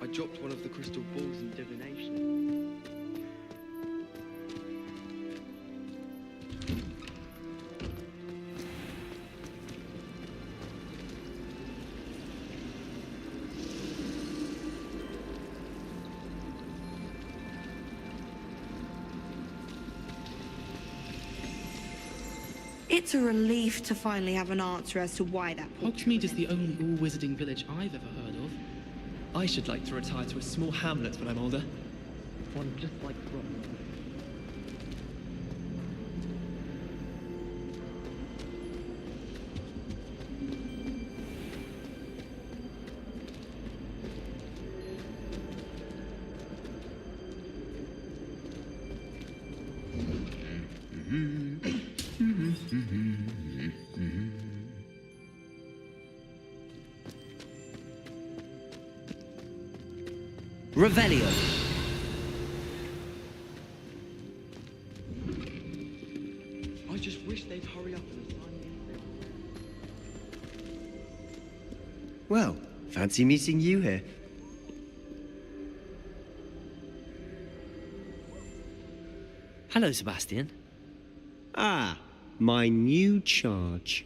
I dropped one of the crystal balls in divination. It's a relief to finally have an answer as to why that Hogsmeade is the only all-wizarding village I've ever heard of. I should like to retire to a small hamlet when I'm older. One just like Rob. Revelio. I just wish they'd hurry up and assign me. Well, fancy meeting you here. Hello, Sebastian. Ah, my new charge.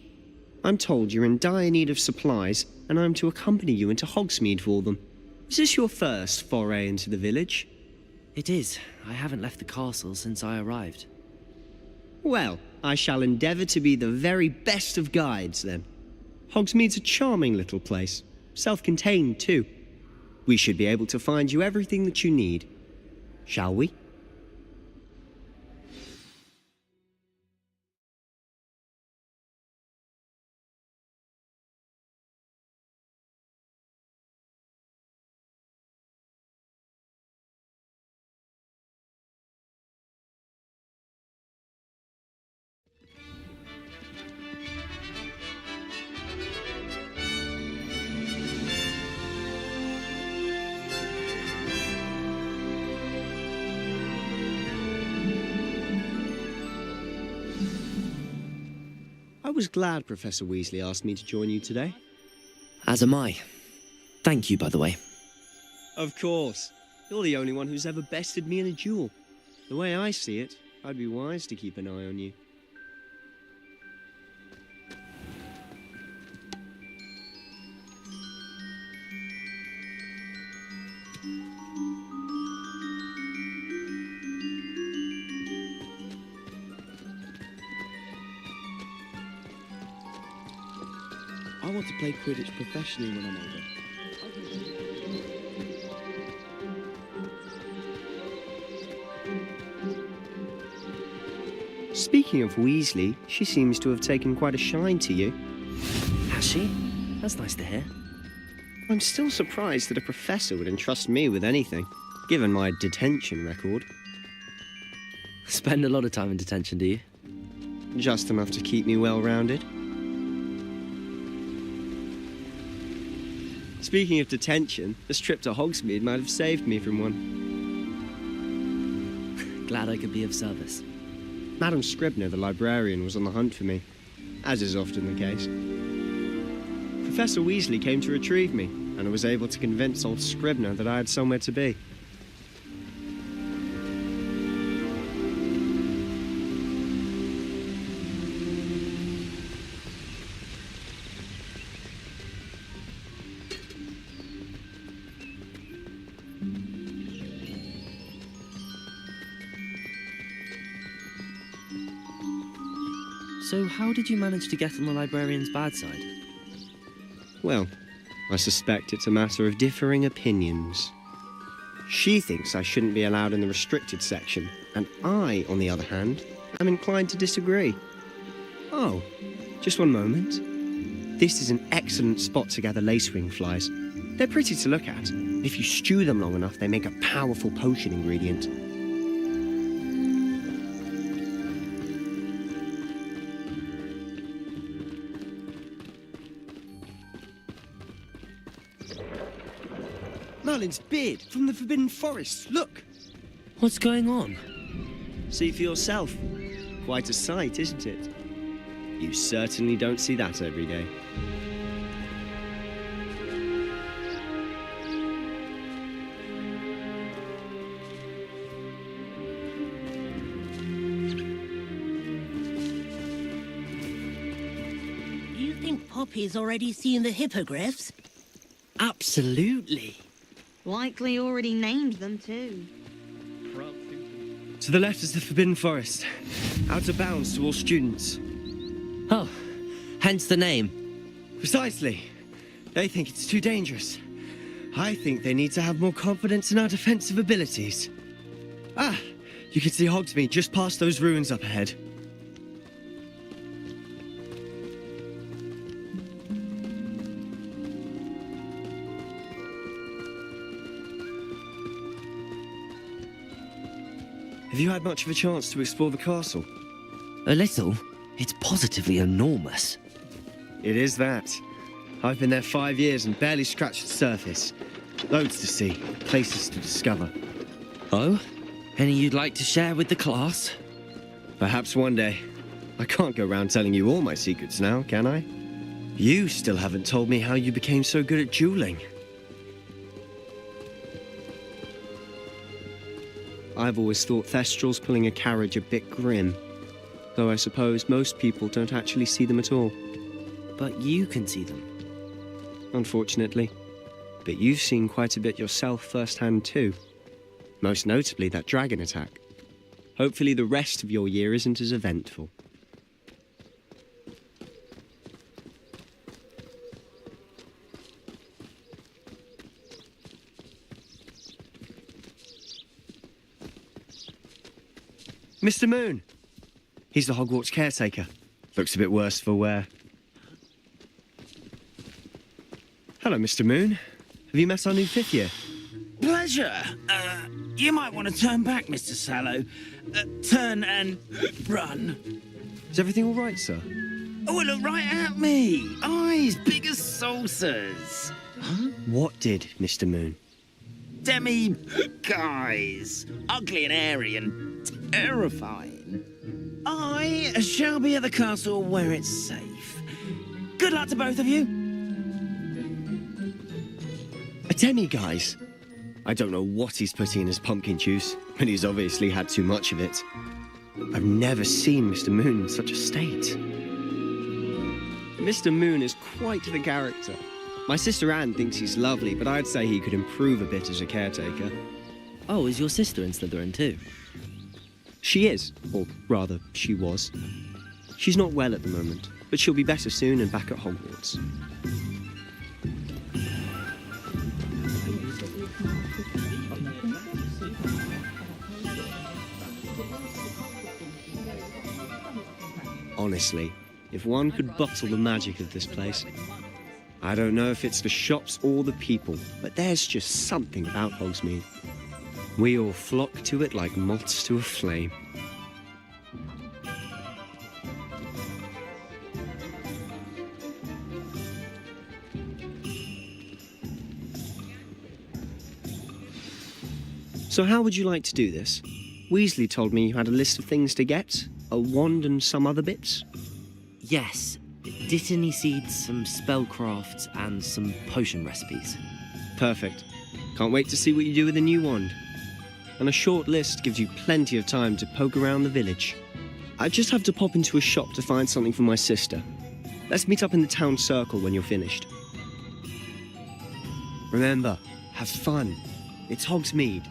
I'm told you're in dire need of supplies, and I'm to accompany you into Hogsmeade for them. Is this your first foray into the village? It is. I haven't left the castle since I arrived. Well, I shall endeavour to be the very best of guides, then. Hogsmeade's a charming little place. Self-contained, too. We should be able to find you everything that you need. Shall we? I was glad Professor Weasley asked me to join you today. As am I. Thank you, by the way. Of course. You're the only one who's ever bested me in a duel. The way I see it, I'd be wise to keep an eye on you. I want to play Quidditch professionally when I'm older. Speaking of Weasley, she seems to have taken quite a shine to you. Has she? That's nice to hear. I'm still surprised that a professor would entrust me with anything, given my detention record. Spend a lot of time in detention, do you? Just enough to keep me well-rounded. Speaking of detention, this trip to Hogsmeade might have saved me from one. Glad I could be of service. Madam Scribner, the librarian, was on the hunt for me, as is often the case. Professor Weasley came to retrieve me, and I was able to convince old Scribner that I had somewhere to be. So how did you manage to get on the librarian's bad side? Well, I suspect it's a matter of differing opinions. She thinks I shouldn't be allowed in the restricted section, and I, on the other hand, am inclined to disagree. Oh, just one moment. This is an excellent spot to gather lacewing flies. They're pretty to look at. If you stew them long enough, they make a powerful potion ingredient. Merlin's beard from the Forbidden Forest. Look! What's going on? See for yourself. Quite a sight, isn't it? You certainly don't see that every day. Poppy's already seen the hippogriffs? Absolutely. Likely already named them too. To the left is the Forbidden Forest. Out of bounds to all students. Oh, hence the name. Precisely. They think it's too dangerous. I think they need to have more confidence in our defensive abilities. Ah, you can see Hogsmeade just past those ruins up ahead. Have you had much of a chance to explore the castle? A little. It's positively enormous. It is that. I've been there 5 years and barely scratched the surface. Loads to see, places to discover. Oh? Any you'd like to share with the class? Perhaps one day. I can't go round telling you all my secrets now, can I? You still haven't told me how you became so good at dueling. I've always thought Thestrals pulling a carriage a bit grim. Though I suppose most people don't actually see them at all. But you can see them. Unfortunately. But you've seen quite a bit yourself firsthand too. Most notably that dragon attack. Hopefully the rest of your year isn't as eventful. Mr. Moon! He's the Hogwarts caretaker. Looks a bit worse for wear. Hello, Mr. Moon. Have you met our new fifth year? Pleasure. You might want to turn back, Mr. Sallow. Turn and run. Is everything all right, sir? Oh, look right at me. Eyes big as saucers. What did, Mr. Moon? Demi guys. Ugly and airy and terrifying. I shall be at the castle where it's safe. Good luck to both of you. A demi-guise? I don't know what he's putting in his pumpkin juice, but he's obviously had too much of it. I've never seen Mr. Moon in such a state. Mr. Moon is quite the character. My sister Anne thinks he's lovely, but I'd say he could improve a bit as a caretaker. Oh, is your sister in Slytherin too? She is, or rather, she was. She's not well at the moment, but she'll be better soon and back at Hogwarts. Honestly, if one could bottle the magic of this place. I don't know if it's the shops or the people, but there's just something about Hogsmeade. We all flock to it like moths to a flame. So how would you like to do this? Weasley told me you had a list of things to get, a wand and some other bits. Yes. Dittany seeds, some spellcrafts, and some potion recipes. Perfect. Can't wait to see what you do with the new wand. And a short list gives you plenty of time to poke around the village. I just have to pop into a shop to find something for my sister. Let's meet up in the town circle when you're finished. Remember, have fun. It's Hogsmeade.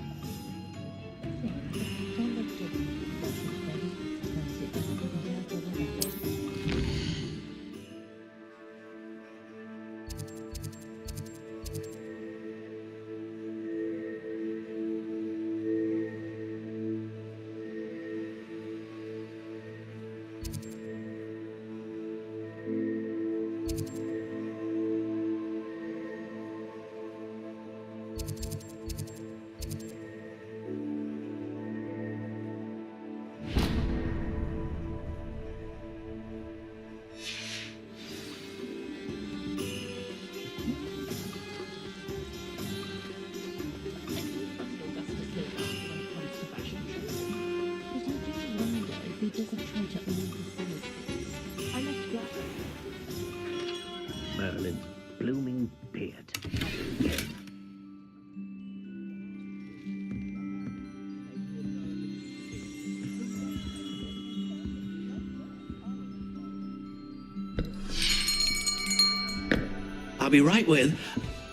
I'll be right with...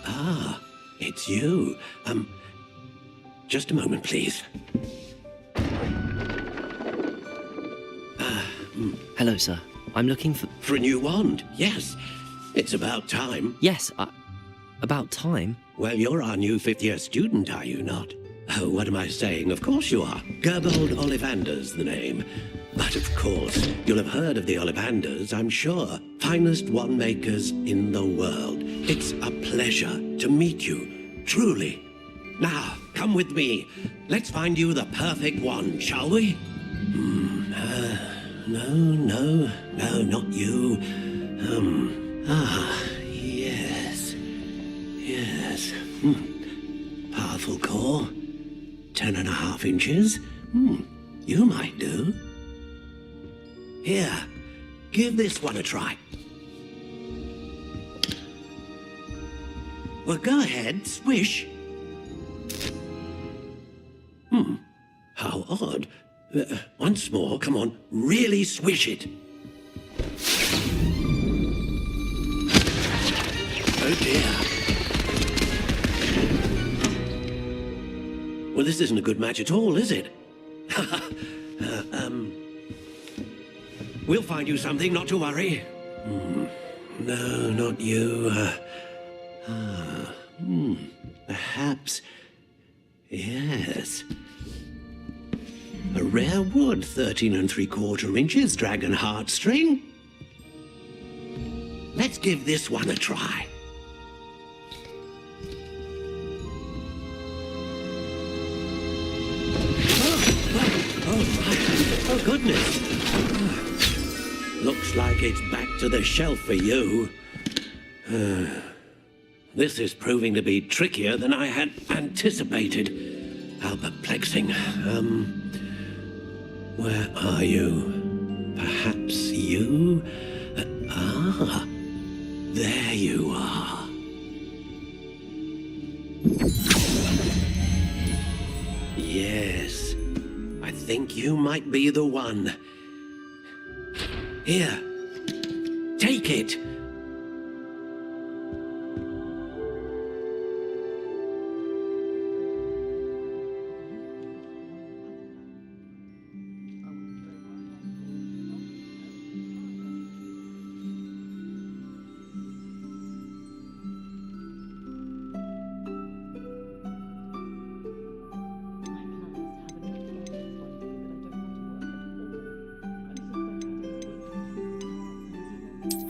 Ah, it's you. Just a moment, please. Hello, sir. I'm looking for... For a new wand, yes. It's about time. Yes, about time. Well, you're our new fifth-year student, are you not? Oh, what am I saying? Of course you are. Gerbold Ollivander's the name. But of course, you'll have heard of the Ollivanders, I'm sure. Finest wand makers in the world. It's a pleasure to meet you, truly. Now, come with me. Let's find you the perfect wand, shall we? No, not you. Yes. Powerful core. 10.5 inches. You might do. Here, give this one a try. Well, go ahead, swish. How odd. Once more, come on, really swish it. Oh dear. Well, this isn't a good match at all, is it? We'll find you something, not to worry. No, not you. Perhaps. Yes. A rare wood, 13 3/4 inches, dragon heartstring. Let's give this one a try. Oh, goodness. Looks like it's back to the shelf for you. This is proving to be trickier than I had anticipated. How perplexing. Where are you? Perhaps you? There you are. Yes, I think you might be the one. Here, take it.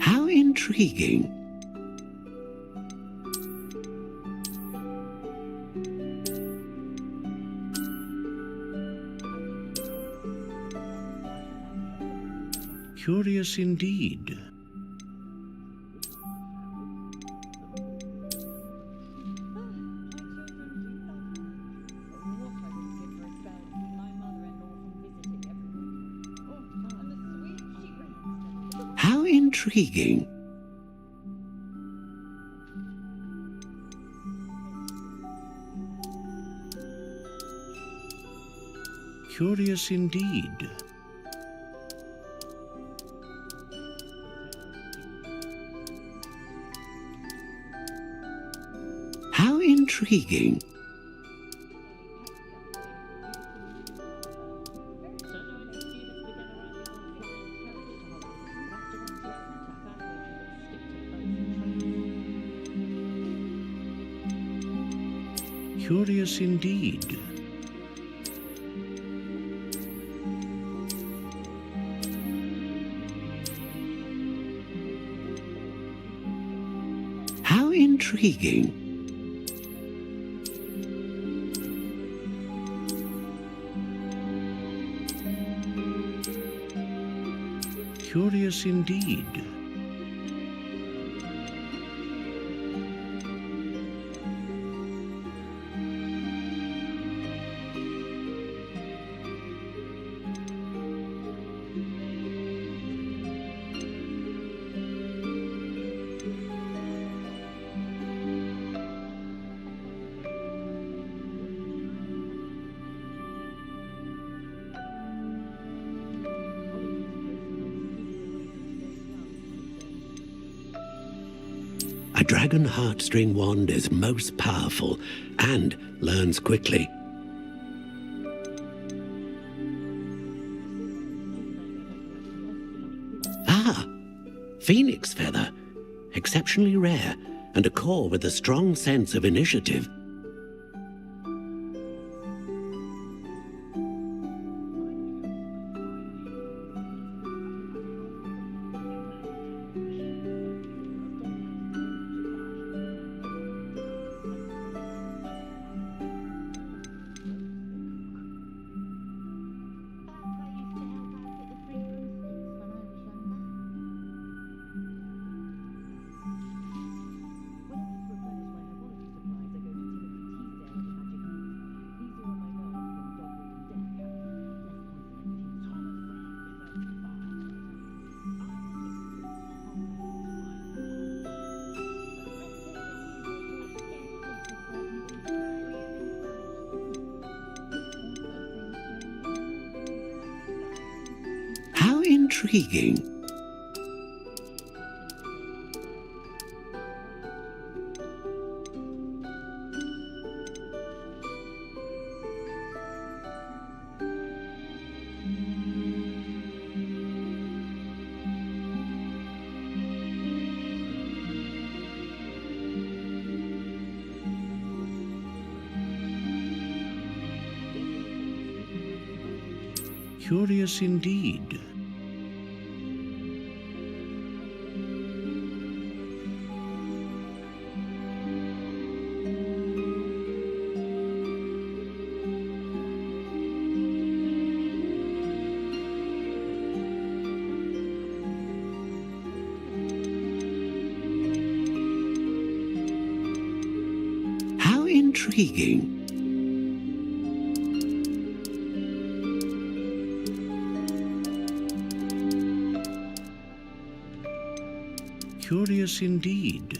How intriguing. Curious indeed. How intriguing. Curious indeed. How intriguing. Curious indeed. How intriguing. Curious indeed. A dragon heartstring wand is most powerful and learns quickly. Ah, phoenix feather. Exceptionally rare, and a core with a strong sense of initiative. How intriguing. Curious indeed. How intriguing. Curious indeed.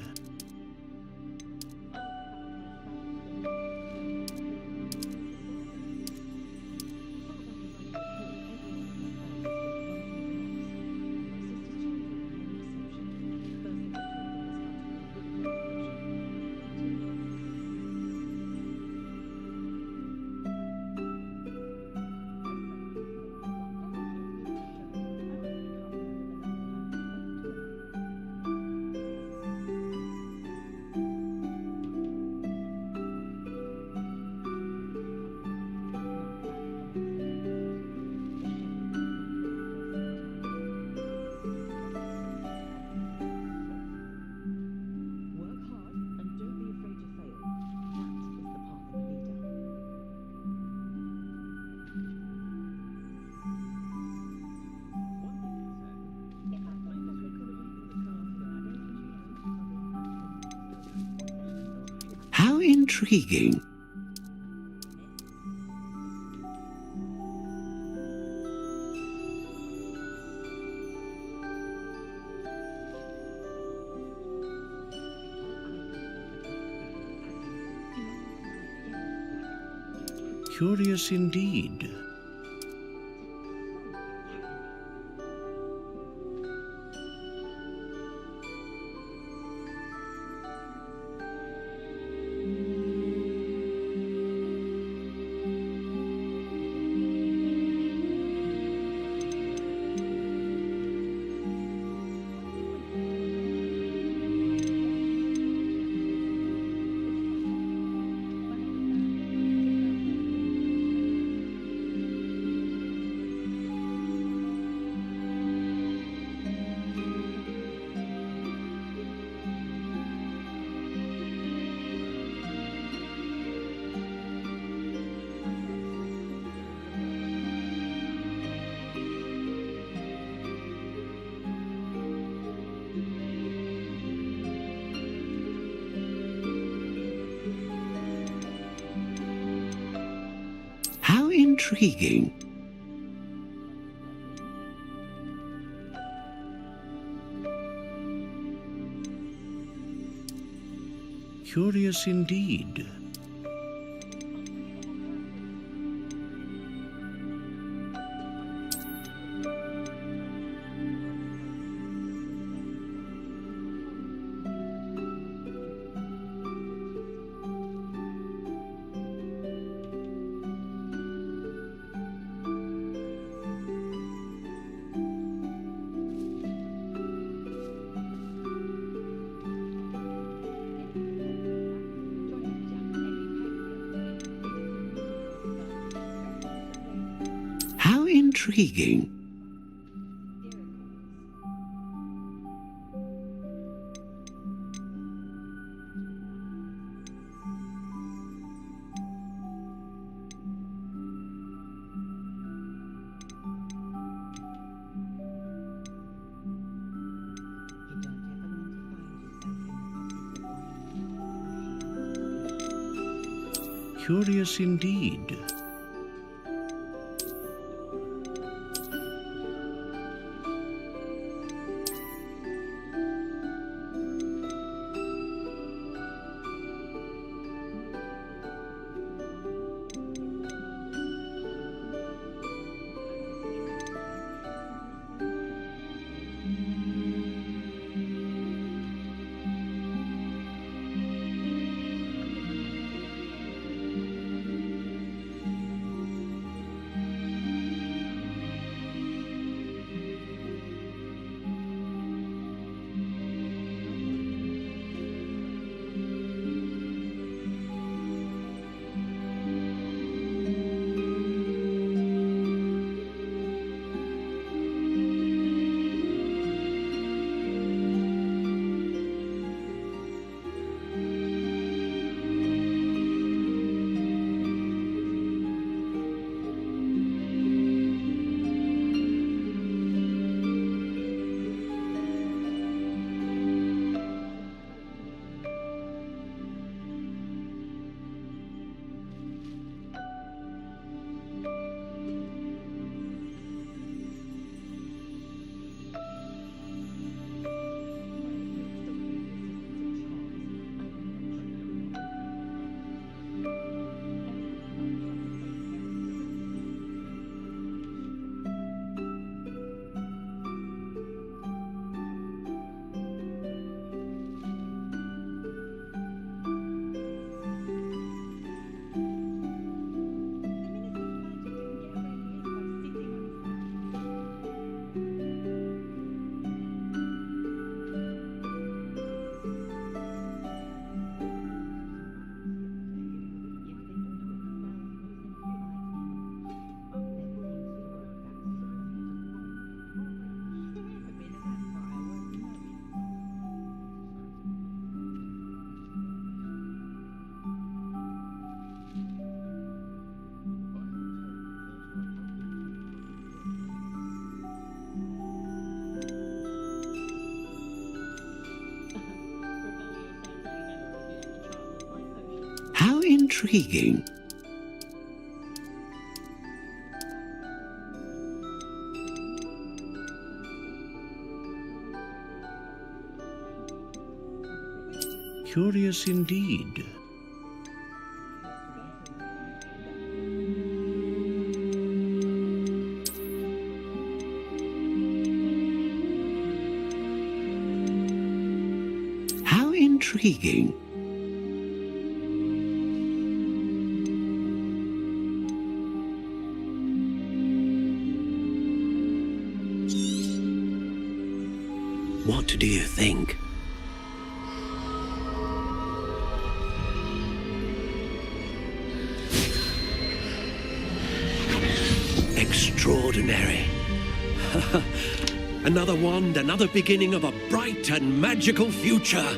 How intriguing. Curious indeed. How intriguing. Curious indeed. intriguing. Curious indeed. How intriguing. Curious indeed. How intriguing. What do you think? Extraordinary. Another wand, another beginning of a bright and magical future.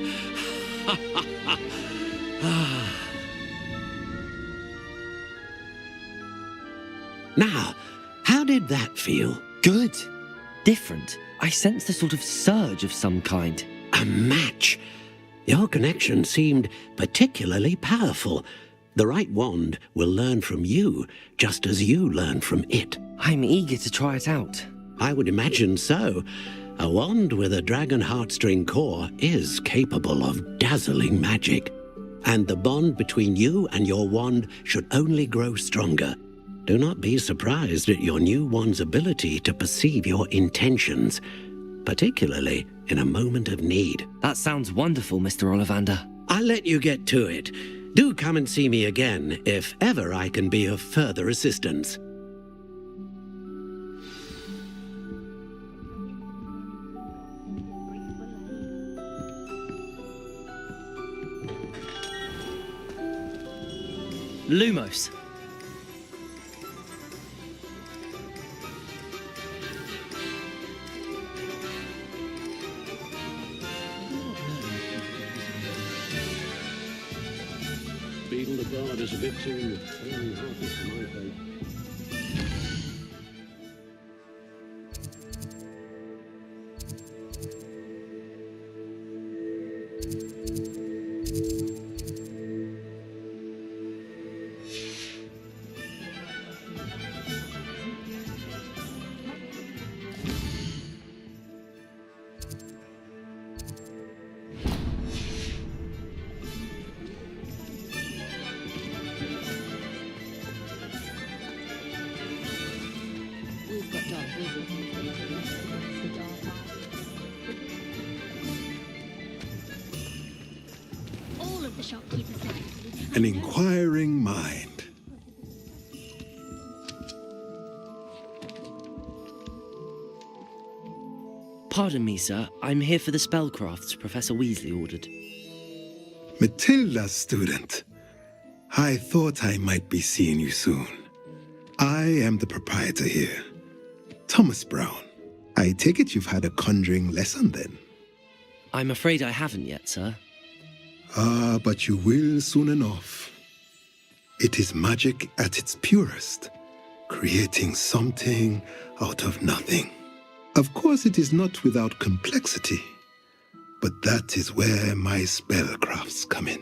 Now, how did that feel? Good. Different. I sensed a sort of surge of some kind. A match. Your connection seemed particularly powerful. The right wand will learn from you, just as you learn from it. I'm eager to try it out. I would imagine so. A wand with a dragon heartstring core is capable of dazzling magic. And the bond between you and your wand should only grow stronger. Do not be surprised at your new wand's ability to perceive your intentions, particularly in a moment of need. That sounds wonderful, Mr. Ollivander. I'll let you get to it. Do come and see me again if ever I can be of further assistance. Lumos. God, it's a bit too hearty for my taste. We've got dark vision. The dark eye. All of the shopkeepers said An inquiring mind. Pardon me, sir. I'm here for the spellcrafts Professor Weasley ordered. Matilda's student. I thought I might be seeing you soon. I am the proprietor here, Thomas Brown. I take it you've had a conjuring lesson then? I'm afraid I haven't yet, sir. Ah, but you will soon enough. It is magic at its purest, creating something out of nothing. Of course, it is not without complexity, but that is where my spellcrafts come in.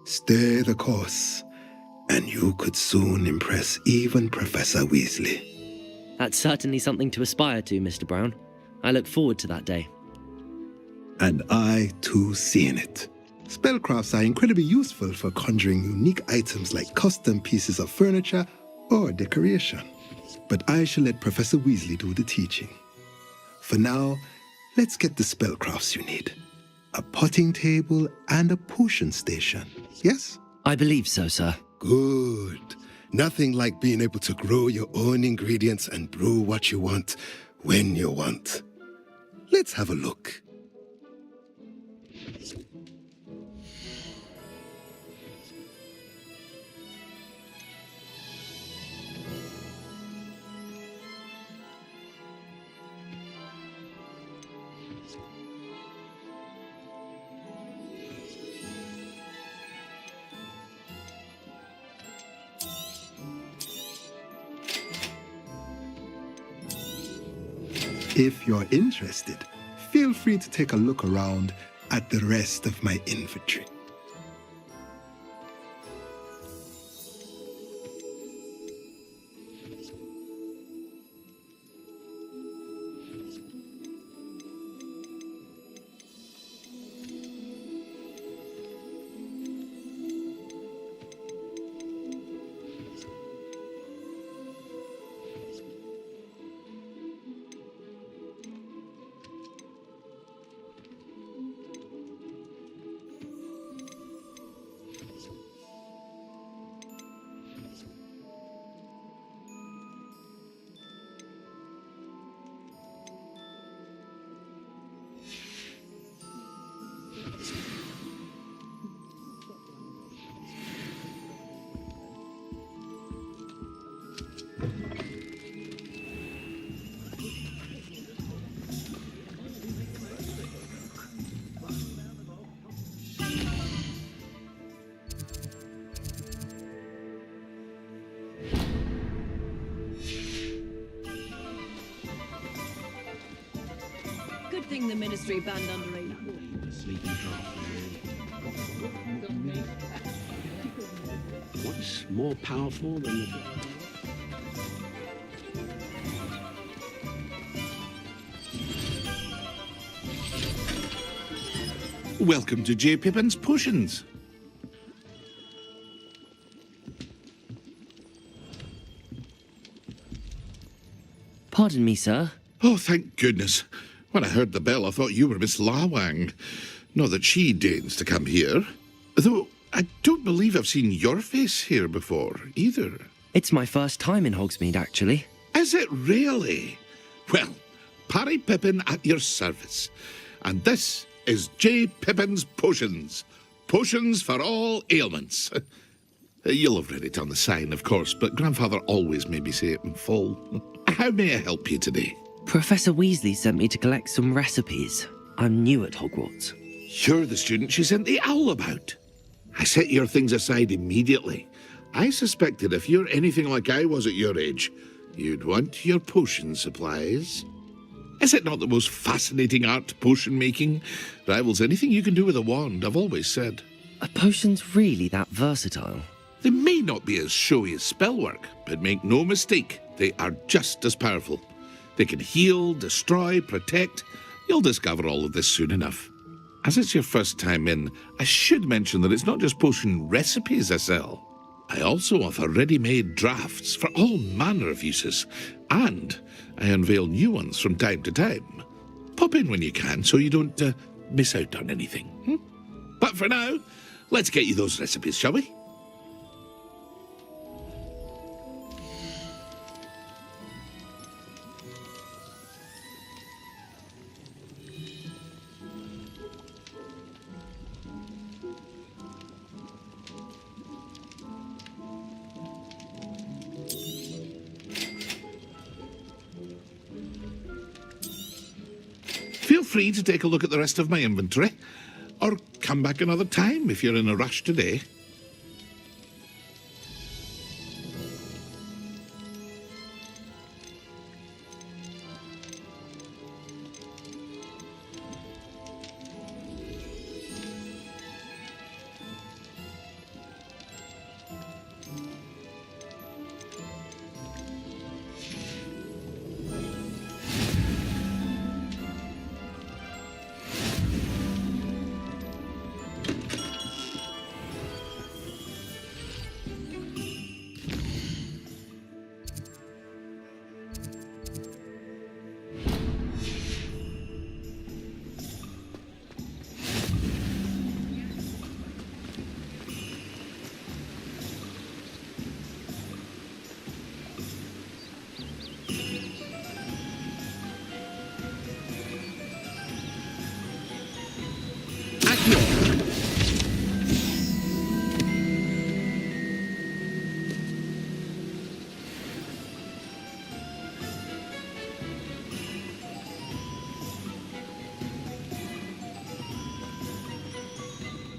Stay the course, and you could soon impress even Professor Weasley. That's certainly something to aspire to, Mr. Brown. I look forward to that day. And I, too, seeing it. Spellcrafts are incredibly useful for conjuring unique items like custom pieces of furniture or decoration. But I shall let Professor Weasley do the teaching. For now, let's get the spellcrafts you need. A potting table and a potion station, yes? I believe so, sir. Good. Nothing like being able to grow your own ingredients and brew what you want when you want. Let's have a look. If you're interested, feel free to take a look around at the rest of my inventory. Good thing the Ministry banned underage. What's more powerful than the... Welcome to J. Pippin's Potions. Pardon me, sir. Oh, thank goodness. When I heard the bell, I thought you were Miss Lawang. Not that she deigns to come here. Though I don't believe I've seen your face here before, either. It's my first time in Hogsmeade, actually. Is it really? Well, Parry Pippin at your service. And this is J. Pippin's Potions. Potions for all ailments. You'll have read it on the sign, of course, but Grandfather always made me say it in full. How may I help you today? Professor Weasley sent me to collect some recipes. I'm new at Hogwarts. You're the student she sent the owl about. I set your things aside immediately, I suspected if you're anything like I was at your age, you'd want your potion supplies. Is it not the most fascinating art, potion making? Rivals anything you can do with a wand, I've always said. Are potions really that versatile? They may not be as showy as spellwork, but make no mistake, they are just as powerful. They can heal, destroy, protect. You'll discover all of this soon enough. As it's your first time in, I should mention that it's not just potion recipes I sell. I also offer ready-made drafts for all manner of uses, and I unveil new ones from time to time. Pop in when you can so you don't miss out on anything. But for now, let's get you those recipes, shall we? Feel free to take a look at the rest of my inventory, or come back another time if you're in a rush today.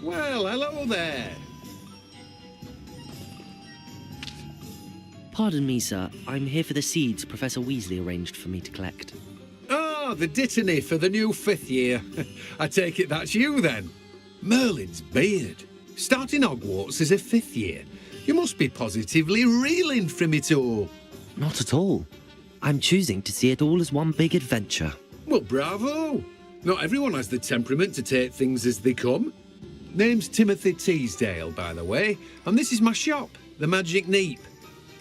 Well, hello there. Pardon me, sir. I'm here for the seeds Professor Weasley arranged for me to collect. Ah, the dittany for the new 5th year. I take it that's you, then. Merlin's beard. Starting Hogwarts as a 5th year. You must be positively reeling from it all. Not at all. I'm choosing to see it all as one big adventure. Well, bravo. Not everyone has the temperament to take things as they come. Name's Timothy Teasdale, by the way, and this is my shop, the Magic Neep.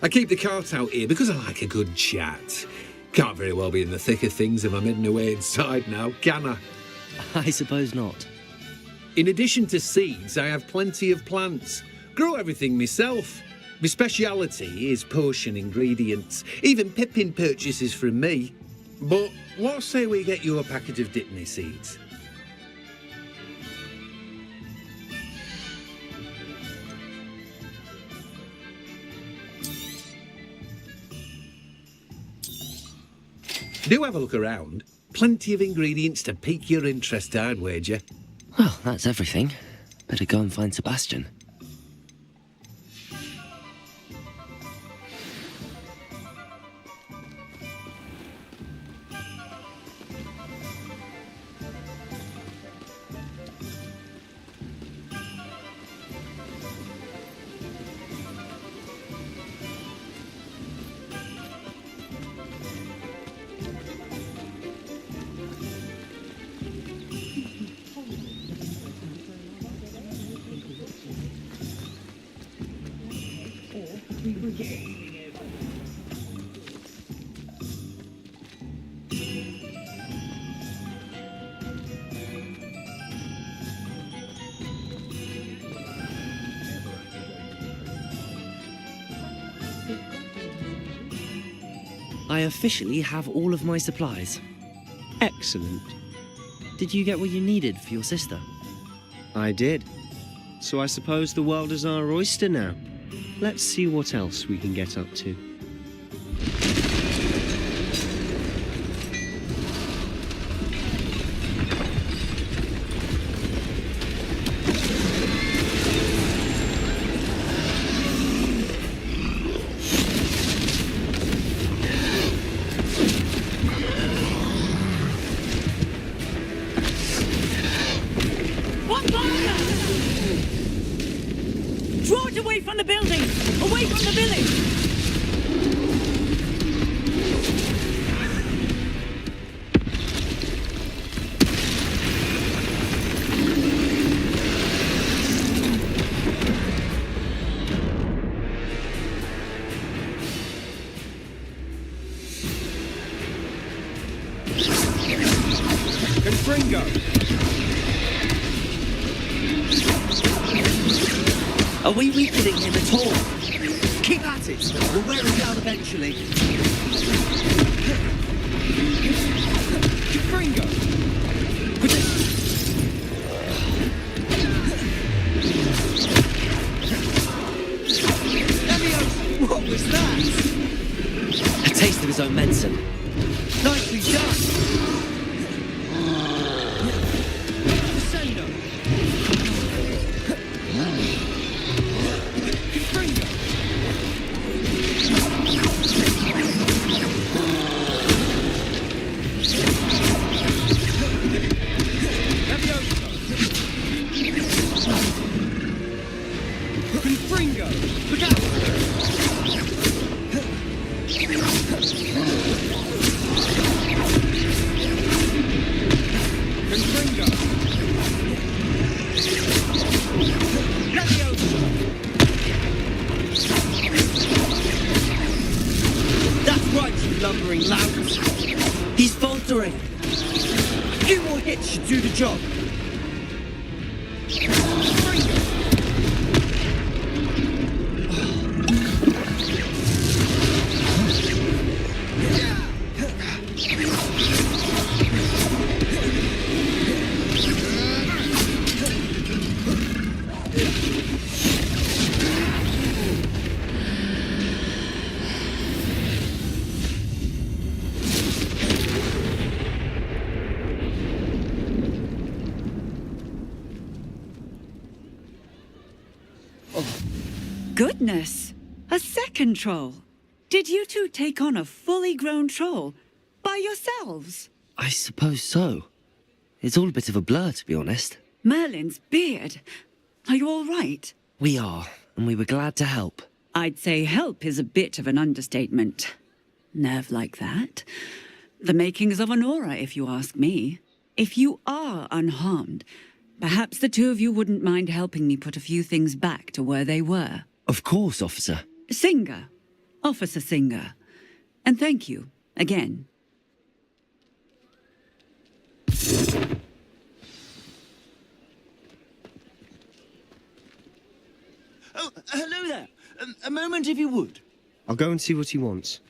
I keep the cart out here because I like a good chat. Can't very well be in the thick of things if I'm hidden away inside now, can I? I suppose not. In addition to seeds, I have plenty of plants. Grow everything myself. My speciality is potion ingredients. Even Pippin purchases from me. But what say we get you a packet of dittany seeds? Do have a look around. Plenty of ingredients to pique your interest, I'd wager. Well, that's everything. Better go and find Sebastian. I officially have all of my supplies. Excellent. Did you get what you needed for your sister? I did. So I suppose the world is our oyster now. Let's see what else we can get up to. from the building! Away from the village! Confringo! Are we weakening him at all? Keep at it. We'll wear him down eventually. Confringo! What was that? A taste of his own medicine. Nicely done! Descendo! Confringo! Levioso! Confringo! Look out! Confringo! Levioso! That's right, you lumbering louts. He's faltering. A few more hits should do the job. Confringo! Goodness! A second troll! Did you two take on a fully grown troll by yourselves? I suppose so. It's all a bit of a blur, to be honest. Merlin's beard. Are you all right? We are, and we were glad to help. I'd say help is a bit of an understatement. Nerve like that. The makings of an aura, if you ask me. If you are unharmed, perhaps the two of you wouldn't mind helping me put a few things back to where they were. Of course, officer. Singer. Officer Singer. And thank you, again. Oh, hello there. A moment, if you would. I'll go and see what he wants.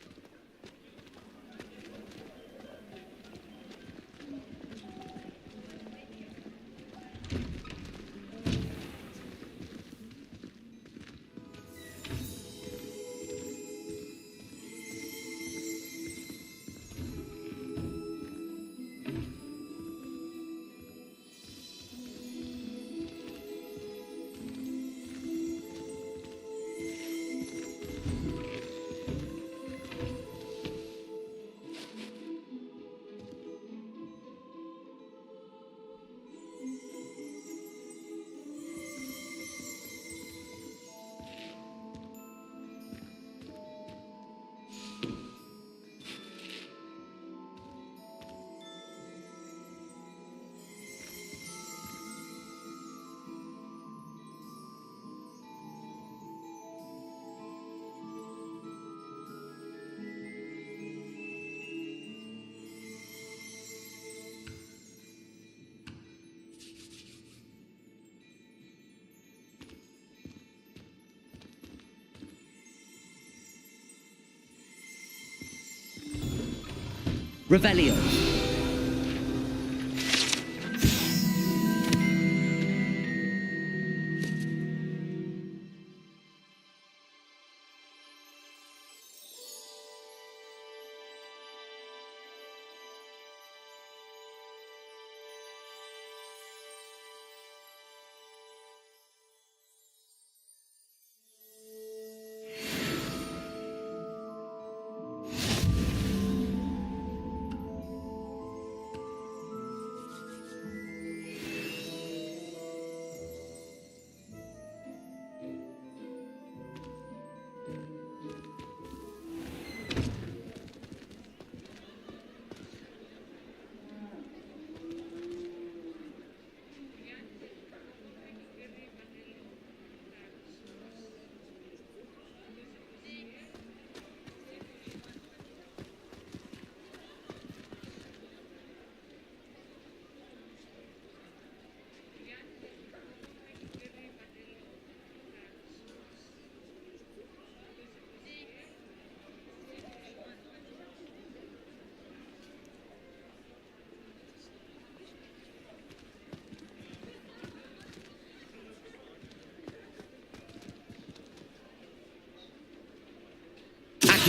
Revelio.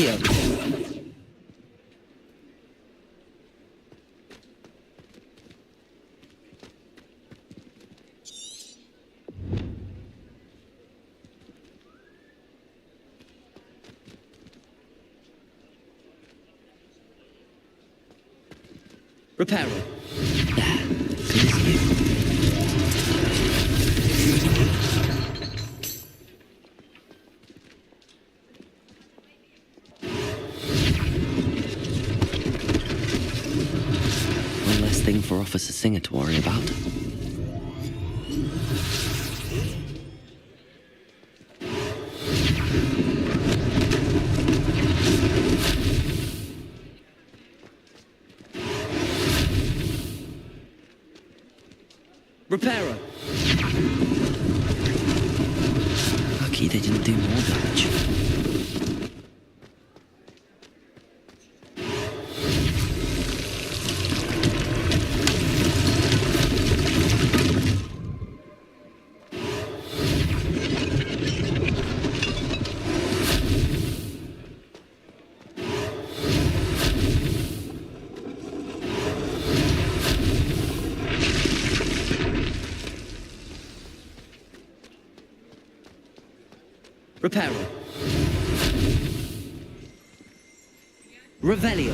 Accio. Reparo. There. Good as new. One less thing for Officer Singer to worry about. Reparo. Lucky they didn't do more damage. Reparo. Revelio.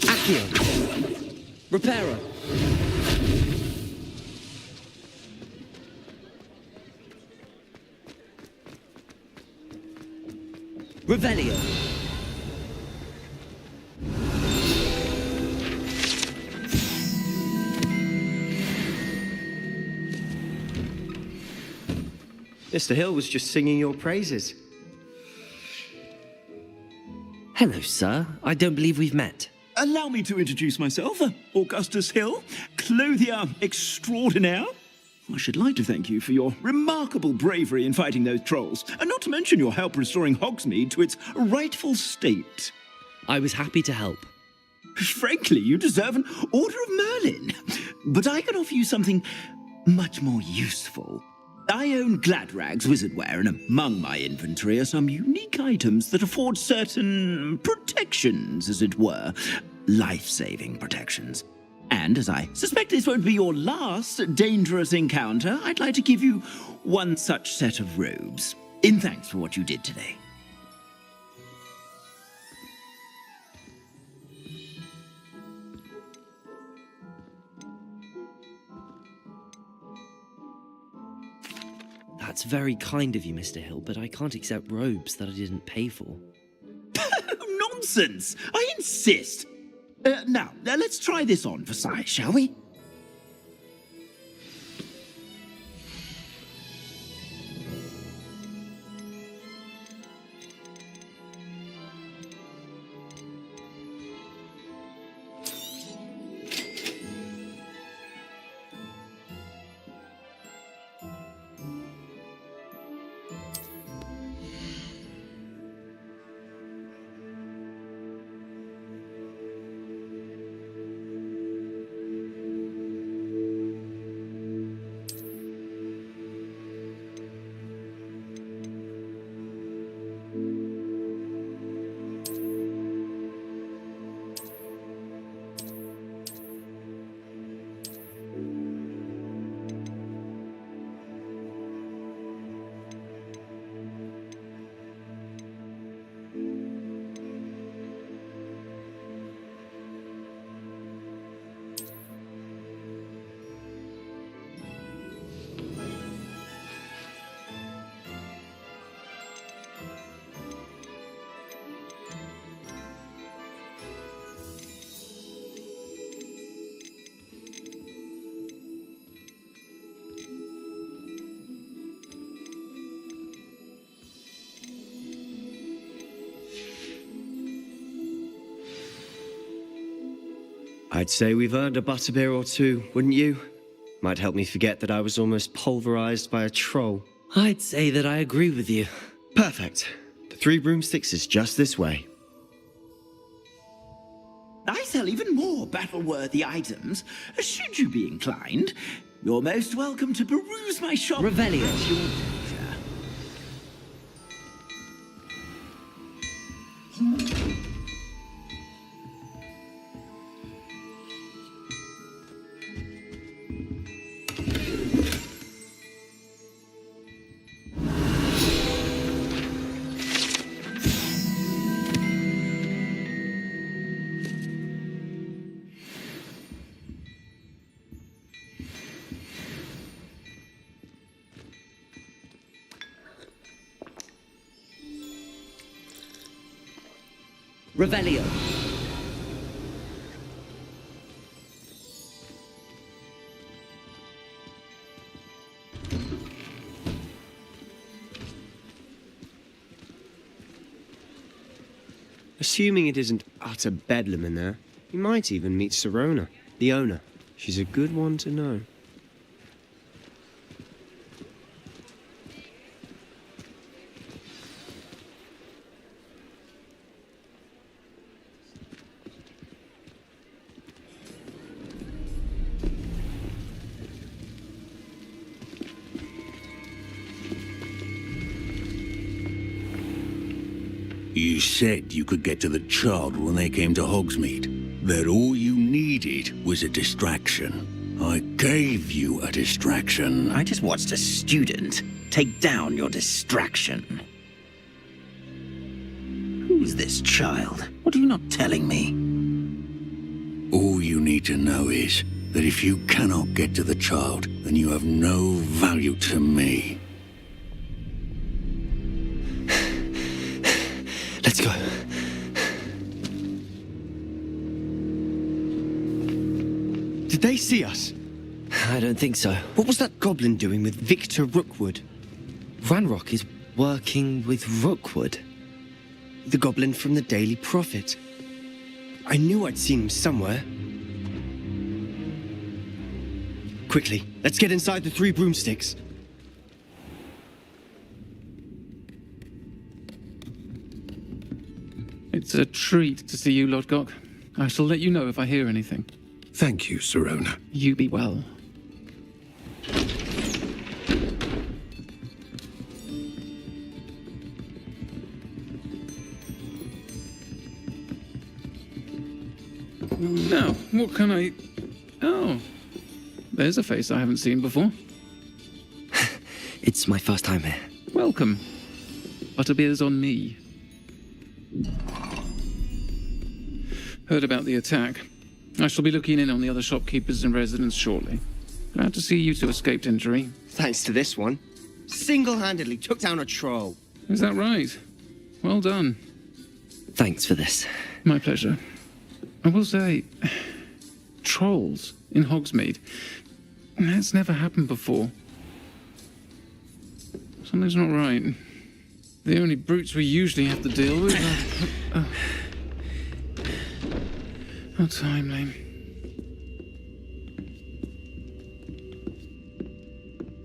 Accio. Reparo. Revelio. Mr. Hill was just singing your praises. Hello, sir. I don't believe we've met. Allow me to introduce myself, Augustus Hill, clothier extraordinaire. I should like to thank you for your remarkable bravery in fighting those trolls, and not to mention your help restoring Hogsmeade to its rightful state. I was happy to help. Frankly, you deserve an Order of Merlin. But I can offer you something much more useful. I own Gladrag's wizardware, and among my inventory are some unique items that afford certain protections, as it were. Life-saving protections. And as I suspect this won't be your last dangerous encounter, I'd like to give you one such set of robes, in thanks for what you did today. That's very kind of you, Mr. Hill, but I can't accept robes that I didn't pay for. Nonsense! I insist! Now, let's try this on for size, shall we? I'd say we've earned a butterbeer or two, wouldn't you? Might help me forget that I was almost pulverized by a troll. I'd say that I agree with you. Perfect. The Three Broomsticks is just this way. I sell even more battle-worthy items. Should you be inclined, you're most welcome to peruse my shop. Revelio. At your leisure. Revelio. Assuming it isn't utter bedlam in there, you might even meet Sirona, the owner. She's a good one to know. You said you could get to the child when they came to Hogsmeade. That all you needed was a distraction. I gave you a distraction. I just watched a student take down your distraction. Who's this child? What are you not telling me? All you need to know is that if you cannot get to the child, then you have no value to me. Let's go. Did they see us? I don't think so. What was that goblin doing with Victor Rookwood? Ranrock is working with Rookwood. The goblin from the Daily Prophet. I knew I'd seen him somewhere. Quickly, let's get inside the Three Broomsticks. It's a treat to see you, Lodgok. I shall let you know if I hear anything. Thank you, Sirona. You be well. Now, what can I... Oh, there's a face I haven't seen before. It's my first time here. Welcome. Butterbeer's on me. Heard about the attack. I shall be looking in on the other shopkeepers and residents shortly. Glad to see you two escaped injury. Thanks to this one. Single-handedly took down a troll. Is that right? Well done. Thanks for this. My pleasure. I will say, trolls in Hogsmeade. That's never happened before. Something's not right. The only brutes we usually have to deal with are... How timely.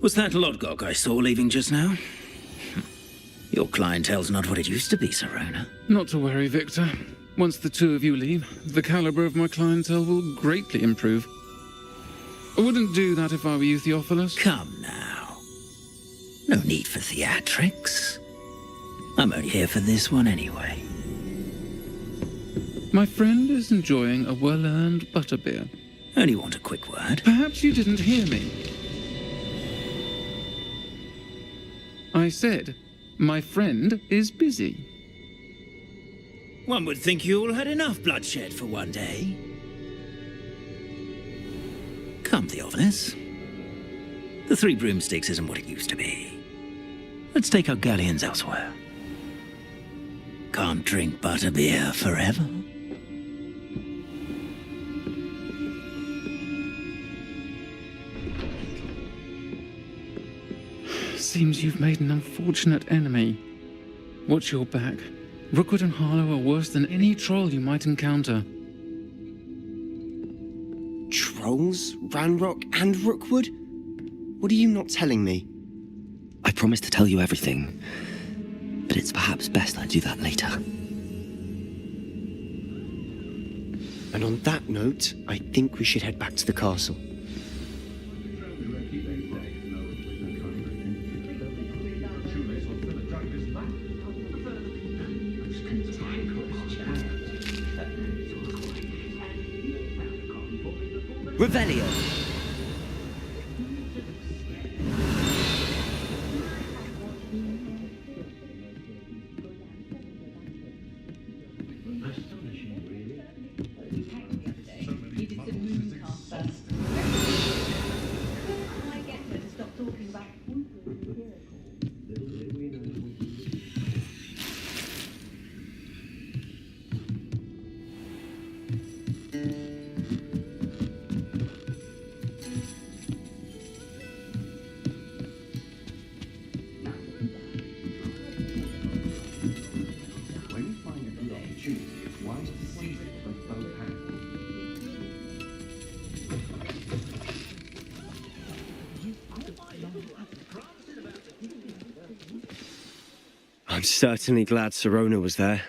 Was that Lodgok I saw leaving just now? Your clientele's not what it used to be, Sirona. Not to worry, Victor. Once the two of you leave, the caliber of my clientele will greatly improve. I wouldn't do that if I were you, Theophilus. Come now. No need for theatrics. I'm only here for this one anyway. My friend is enjoying a well-earned butterbeer. Only want a quick word. Perhaps you didn't hear me. I said, my friend is busy. One would think you all had enough bloodshed for one day. Come, Theophilus. The Three Broomsticks isn't what it used to be. Let's take our galleons elsewhere. Can't drink butterbeer forever. Seems you've made an unfortunate enemy. Watch your back. Rookwood and Harlow are worse than any troll you might encounter. Trolls? Ranrock and Rookwood? What are you not telling me? I promised to tell you everything, but it's perhaps best I do that later. And on that note, I think we should head back to the castle. Revelio. I'm certainly glad Sirona was there.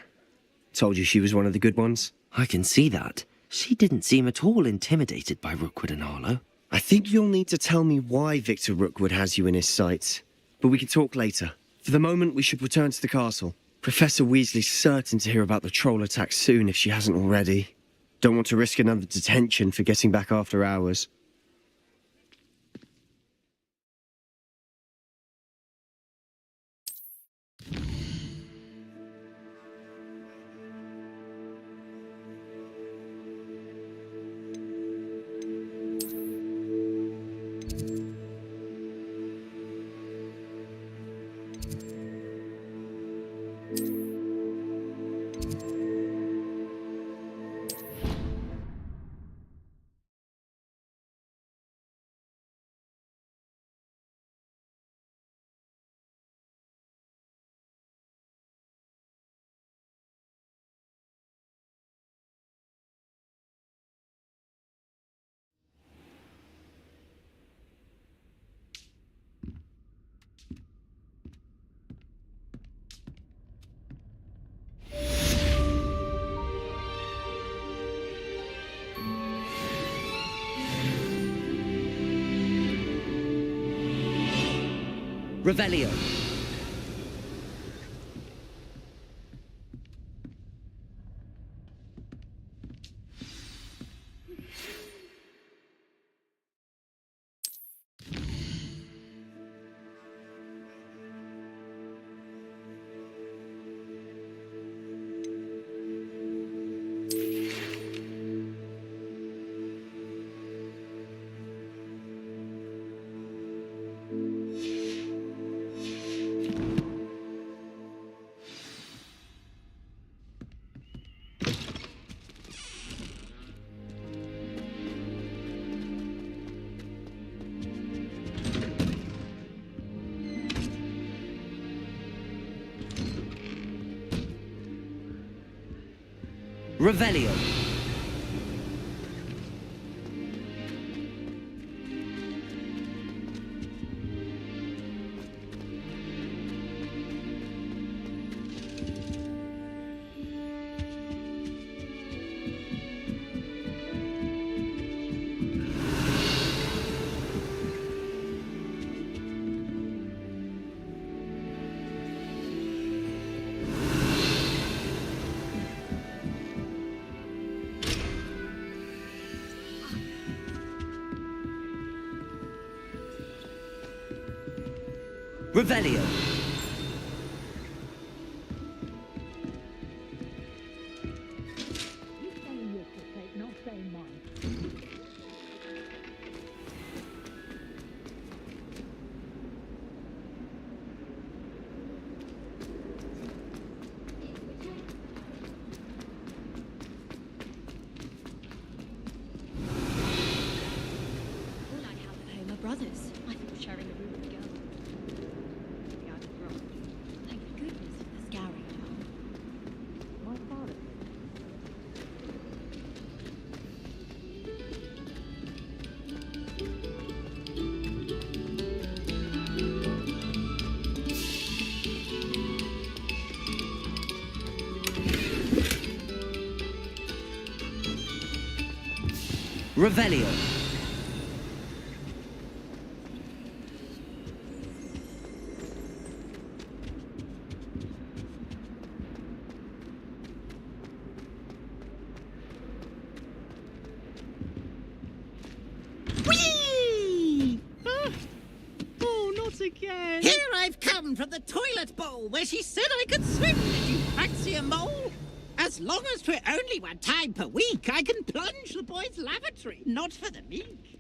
Told you she was one of the good ones. I can see that. She didn't seem at all intimidated by Rookwood and Arlo. I think you'll need to tell me why Victor Rookwood has you in his sights. But we can talk later. For the moment, we should return to the castle. Professor Weasley's certain to hear about the troll attack soon if she hasn't already. Don't want to risk another detention for getting back after hours. Revelio. Revelio. Revelio. Brothers. I thought sharing a room with girls. Yeah, I was wrong. Thank goodness for the scouring at home. My father. Revelio. Whee! Oh, not again. Here I've come from the toilet bowl where she said I could swim. Did you fancy a mole? As long as 'twere only one time per week, I can plunge the boys' lavatory, not for the meek.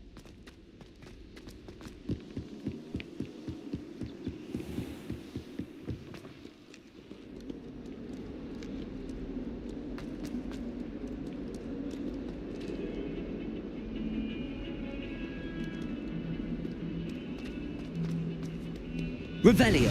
Revelio.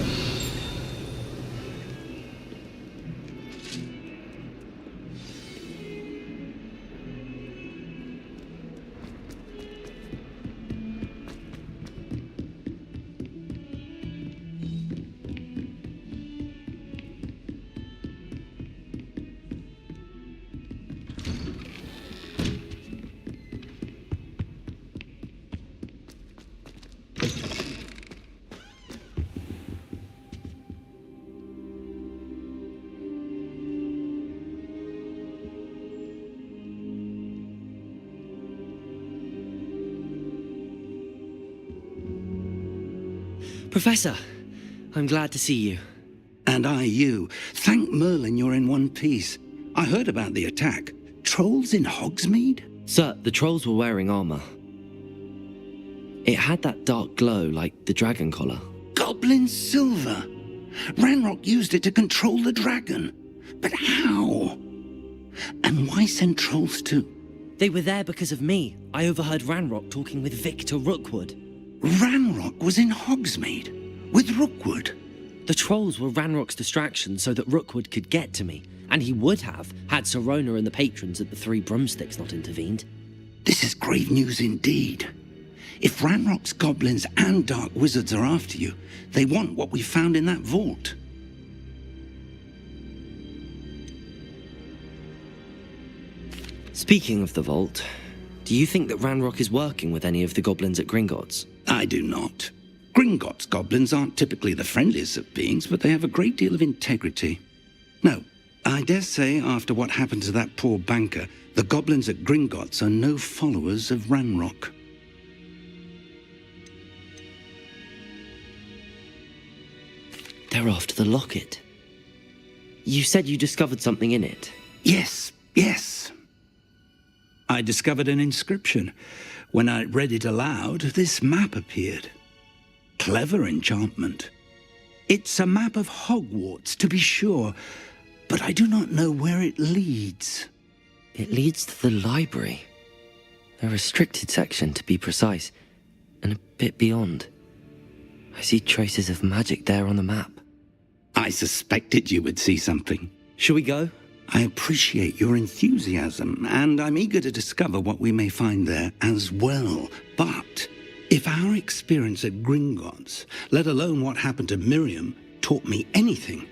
Professor, I'm glad to see you. And I you. Thank Merlin you're in one piece. I heard about the attack. Trolls in Hogsmeade? Sir, the trolls were wearing armor. It had that dark glow like the dragon collar. Goblin silver. Ranrock used it to control the dragon. But how? And why send trolls too? They were there because of me. I overheard Ranrock talking with Victor Rookwood. Ranrock was in Hogsmeade? With Rookwood? The trolls were Ranrock's distraction so that Rookwood could get to me. And he would have, had Sirona and the patrons at the Three Broomsticks not intervened. This is grave news indeed. If Ranrock's goblins and dark wizards are after you, they want what we found in that vault. Speaking of the vault, do you think that Ranrock is working with any of the goblins at Gringotts? I do not. Gringotts goblins aren't typically the friendliest of beings, but they have a great deal of integrity. No, I dare say after what happened to that poor banker, the goblins at Gringotts are no followers of Ranrock. They're after the locket. You said you discovered something in it. Yes. I discovered an inscription. When I read it aloud, this map appeared. Clever enchantment. It's a map of Hogwarts, to be sure, but I do not know where it leads. It leads to the library. A restricted section, to be precise, and a bit beyond. I see traces of magic there on the map. I suspected you would see something. Shall we go? I appreciate your enthusiasm, and I'm eager to discover what we may find there as well. But if our experience at Gringotts, let alone what happened to Miriam, taught me anything,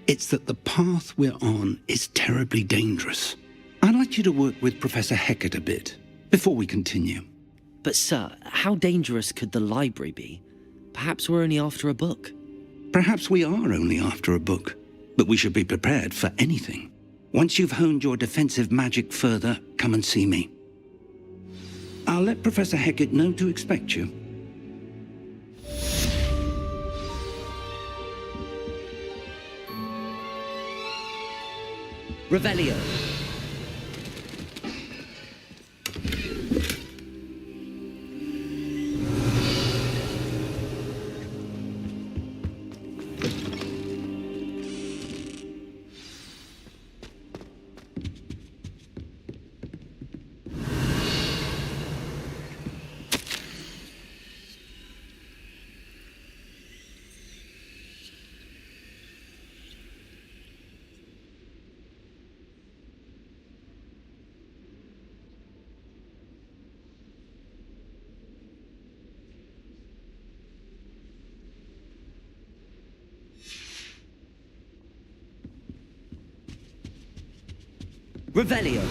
it's that the path we're on is terribly dangerous. I'd like you to work with Professor Hecat a bit before we continue. But sir, how dangerous could the library be? Perhaps we're only after a book. Perhaps we are only after a book, but we should be prepared for anything. Once you've honed your defensive magic further, come and see me. I'll let Professor Hecat know to expect you. Revelio. Revelio.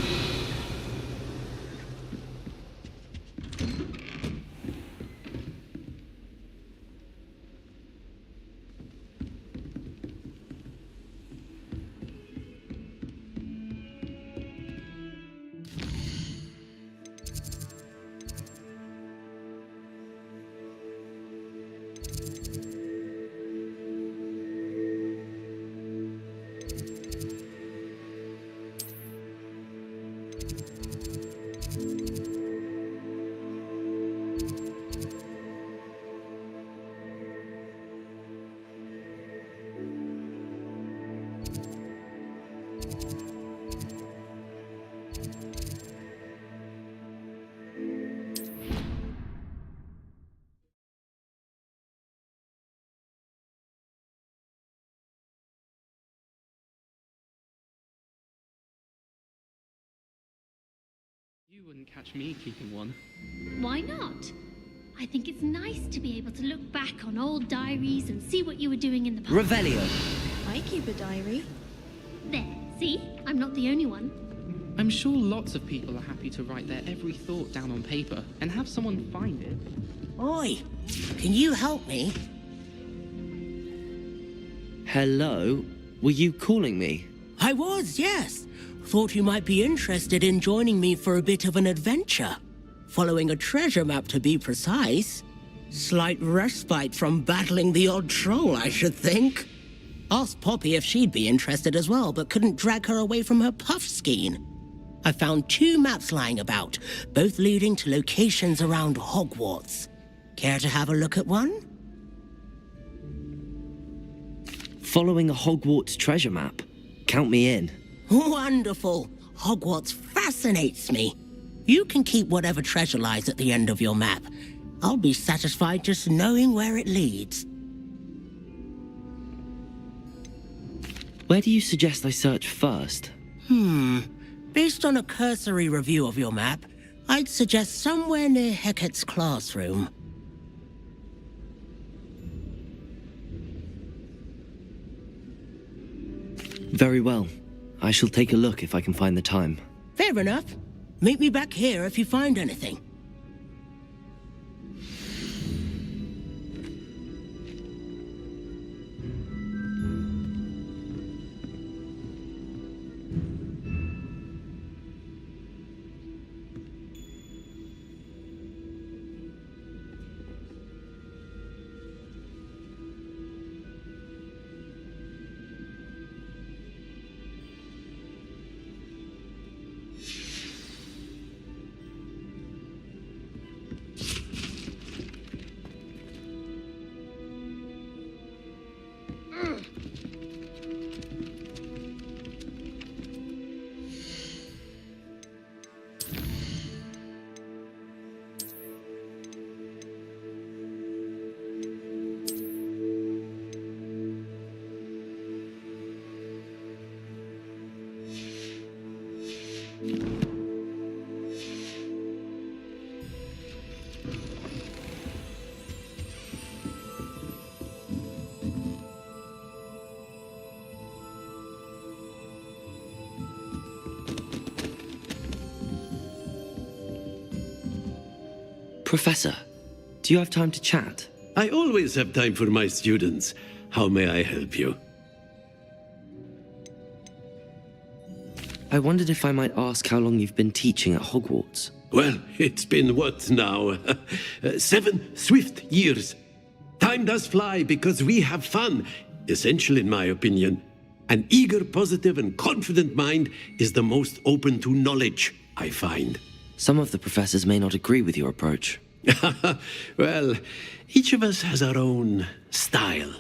You wouldn't catch me keeping one. Why not? I think it's nice to be able to look back on old diaries and see what you were doing in the past. Revelio. I keep a diary. There, see? I'm not the only one. I'm sure lots of people are happy to write their every thought down on paper and have someone find it. Oi, can you help me? Hello? Were you calling me? I was, yes. Thought you might be interested in joining me for a bit of an adventure. Following a treasure map, to be precise. Slight respite from battling the odd troll, I should think. Asked Poppy if she'd be interested as well, but couldn't drag her away from her puff skein. I found 2 maps lying about, both leading to locations around Hogwarts. Care to have a look at one? Following a Hogwarts treasure map? Count me in. Wonderful. Hogwarts fascinates me. You can keep whatever treasure lies at the end of your map. I'll be satisfied just knowing where it leads. Where do you suggest I search first? Based on a cursory review of your map, I'd suggest somewhere near Hecat's classroom. Very well. I shall take a look if I can find the time. Fair enough. Meet me back here if you find anything. Professor, do you have time to chat? I always have time for my students. How may I help you? I wondered if I might ask how long you've been teaching at Hogwarts. Well, it's been what now? 7 swift years. Time does fly because we have fun. Essential in my opinion. An eager, positive, and confident mind is the most open to knowledge, I find. Some of the professors may not agree with your approach. Well, each of us has our own style,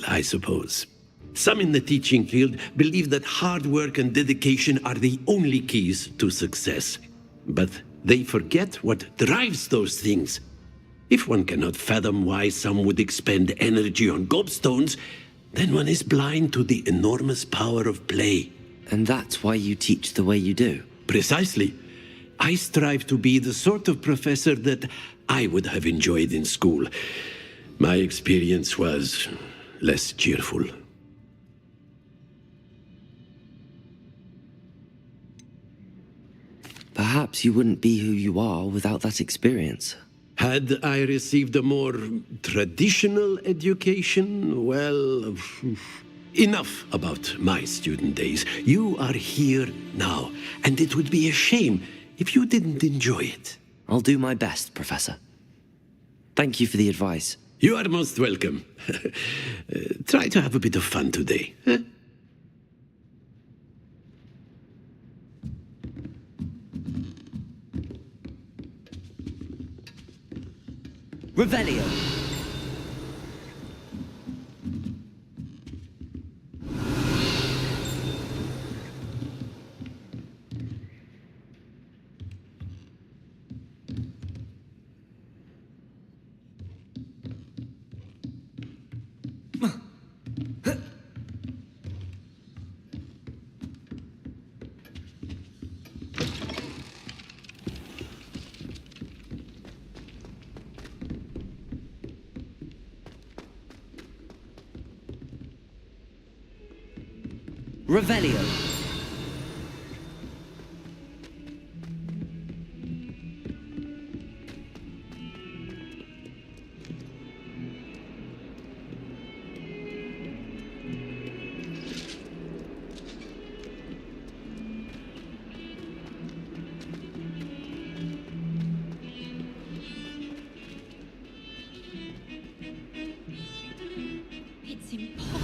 I suppose. Some in the teaching field believe that hard work and dedication are the only keys to success. But they forget what drives those things. If one cannot fathom why some would expend energy on gobstones, then one is blind to the enormous power of play. And that's why you teach the way you do? Precisely. I strive to be the sort of professor that I would have enjoyed in school. My experience was less cheerful. Perhaps you wouldn't be who you are without that experience. Had I received a more traditional education, well, enough about my student days. You are here now, and it would be a shame if you didn't enjoy it. I'll do my best, Professor. Thank you for the advice. You are most welcome. Try to have a bit of fun today. Huh? Revelio. Revelio. It's impossible.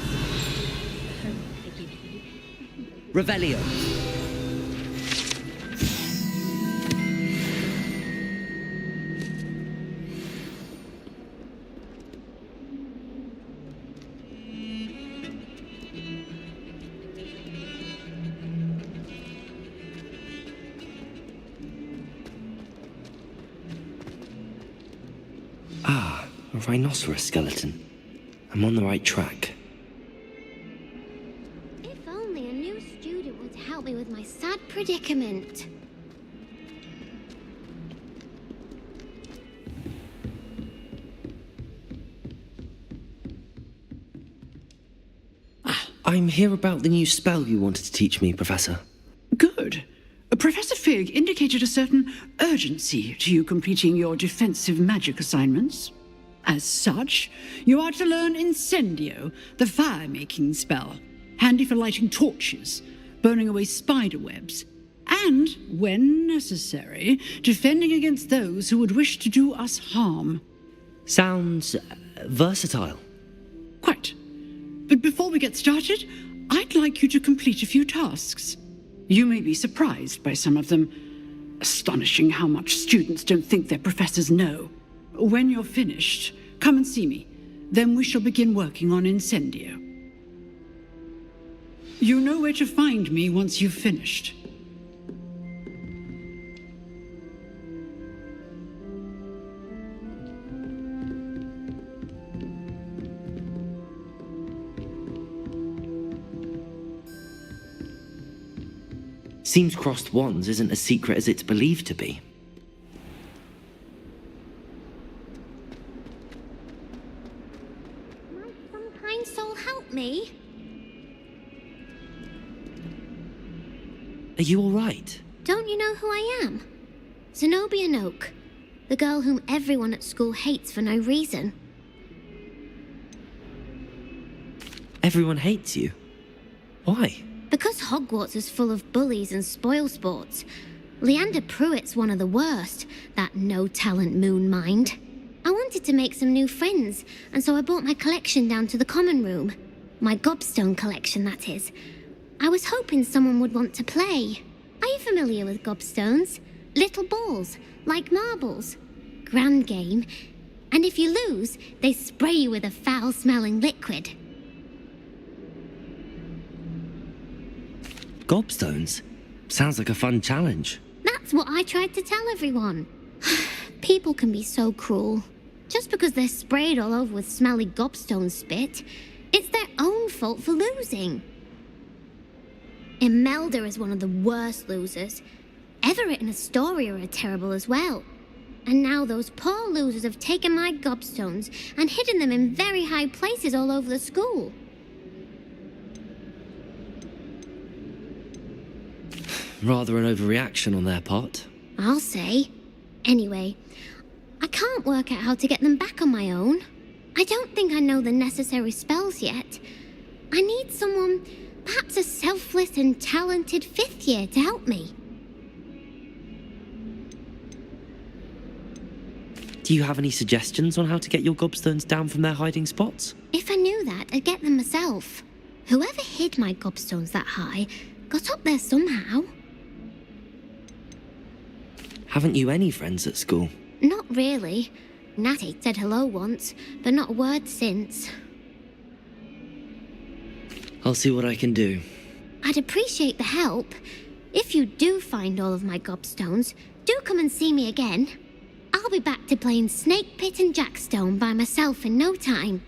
Forgive you. Revelio. Ah, a rhinoceros skeleton. I'm on the right track. If only a new student would help me with my sad predicament. I'm here about the new spell you wanted to teach me, Professor. Good. Professor Fig indicated a certain urgency to you completing your defensive magic assignments. As such, you are to learn Incendio, the fire-making spell, handy for lighting torches, burning away spider webs, and, when necessary, defending against those who would wish to do us harm. Sounds versatile. Quite. But before we get started, I'd like you to complete a few tasks. You may be surprised by some of them. Astonishing how much students don't think their professors know. When you're finished, come and see me. Then we shall begin working on Incendio. You know where to find me once you've finished. Seems crossed wands isn't as secret as it's believed to be. Might some kind soul help me? Are you all right? Don't you know who I am? Zenobia Noak, the girl whom everyone at school hates for no reason. Everyone hates you. Why? Because Hogwarts is full of bullies and spoilsports. Leander Pruitt's one of the worst, that no-talent moon mind. I wanted to make some new friends, and so I brought my collection down to the common room. My gobstone collection, that is. I was hoping someone would want to play. Are you familiar with gobstones? Little balls, like marbles. Grand game. And if you lose, they spray you with a foul-smelling liquid. Gobstones? Sounds like a fun challenge. That's what I tried to tell everyone. People can be so cruel. Just because they're sprayed all over with smelly gobstone spit, it's their own fault for losing. Imelda is one of the worst losers. Everett and Astoria are terrible as well. And now those poor losers have taken my gobstones and hidden them in very high places all over the school. Rather an overreaction on their part. I'll say. Anyway, I can't work out how to get them back on my own. I don't think I know the necessary spells yet. I need someone, perhaps a selfless and talented fifth year to help me. Do you have any suggestions on how to get your gobstones down from their hiding spots? If I knew that, I'd get them myself. Whoever hid my gobstones that high got up there somehow. Haven't you any friends at school? Not really. Natty said hello once, but not a word since. I'll see what I can do. I'd appreciate the help. If you do find all of my gobstones, do come and see me again. I'll be back to playing Snake Pit and Jackstone by myself in no time.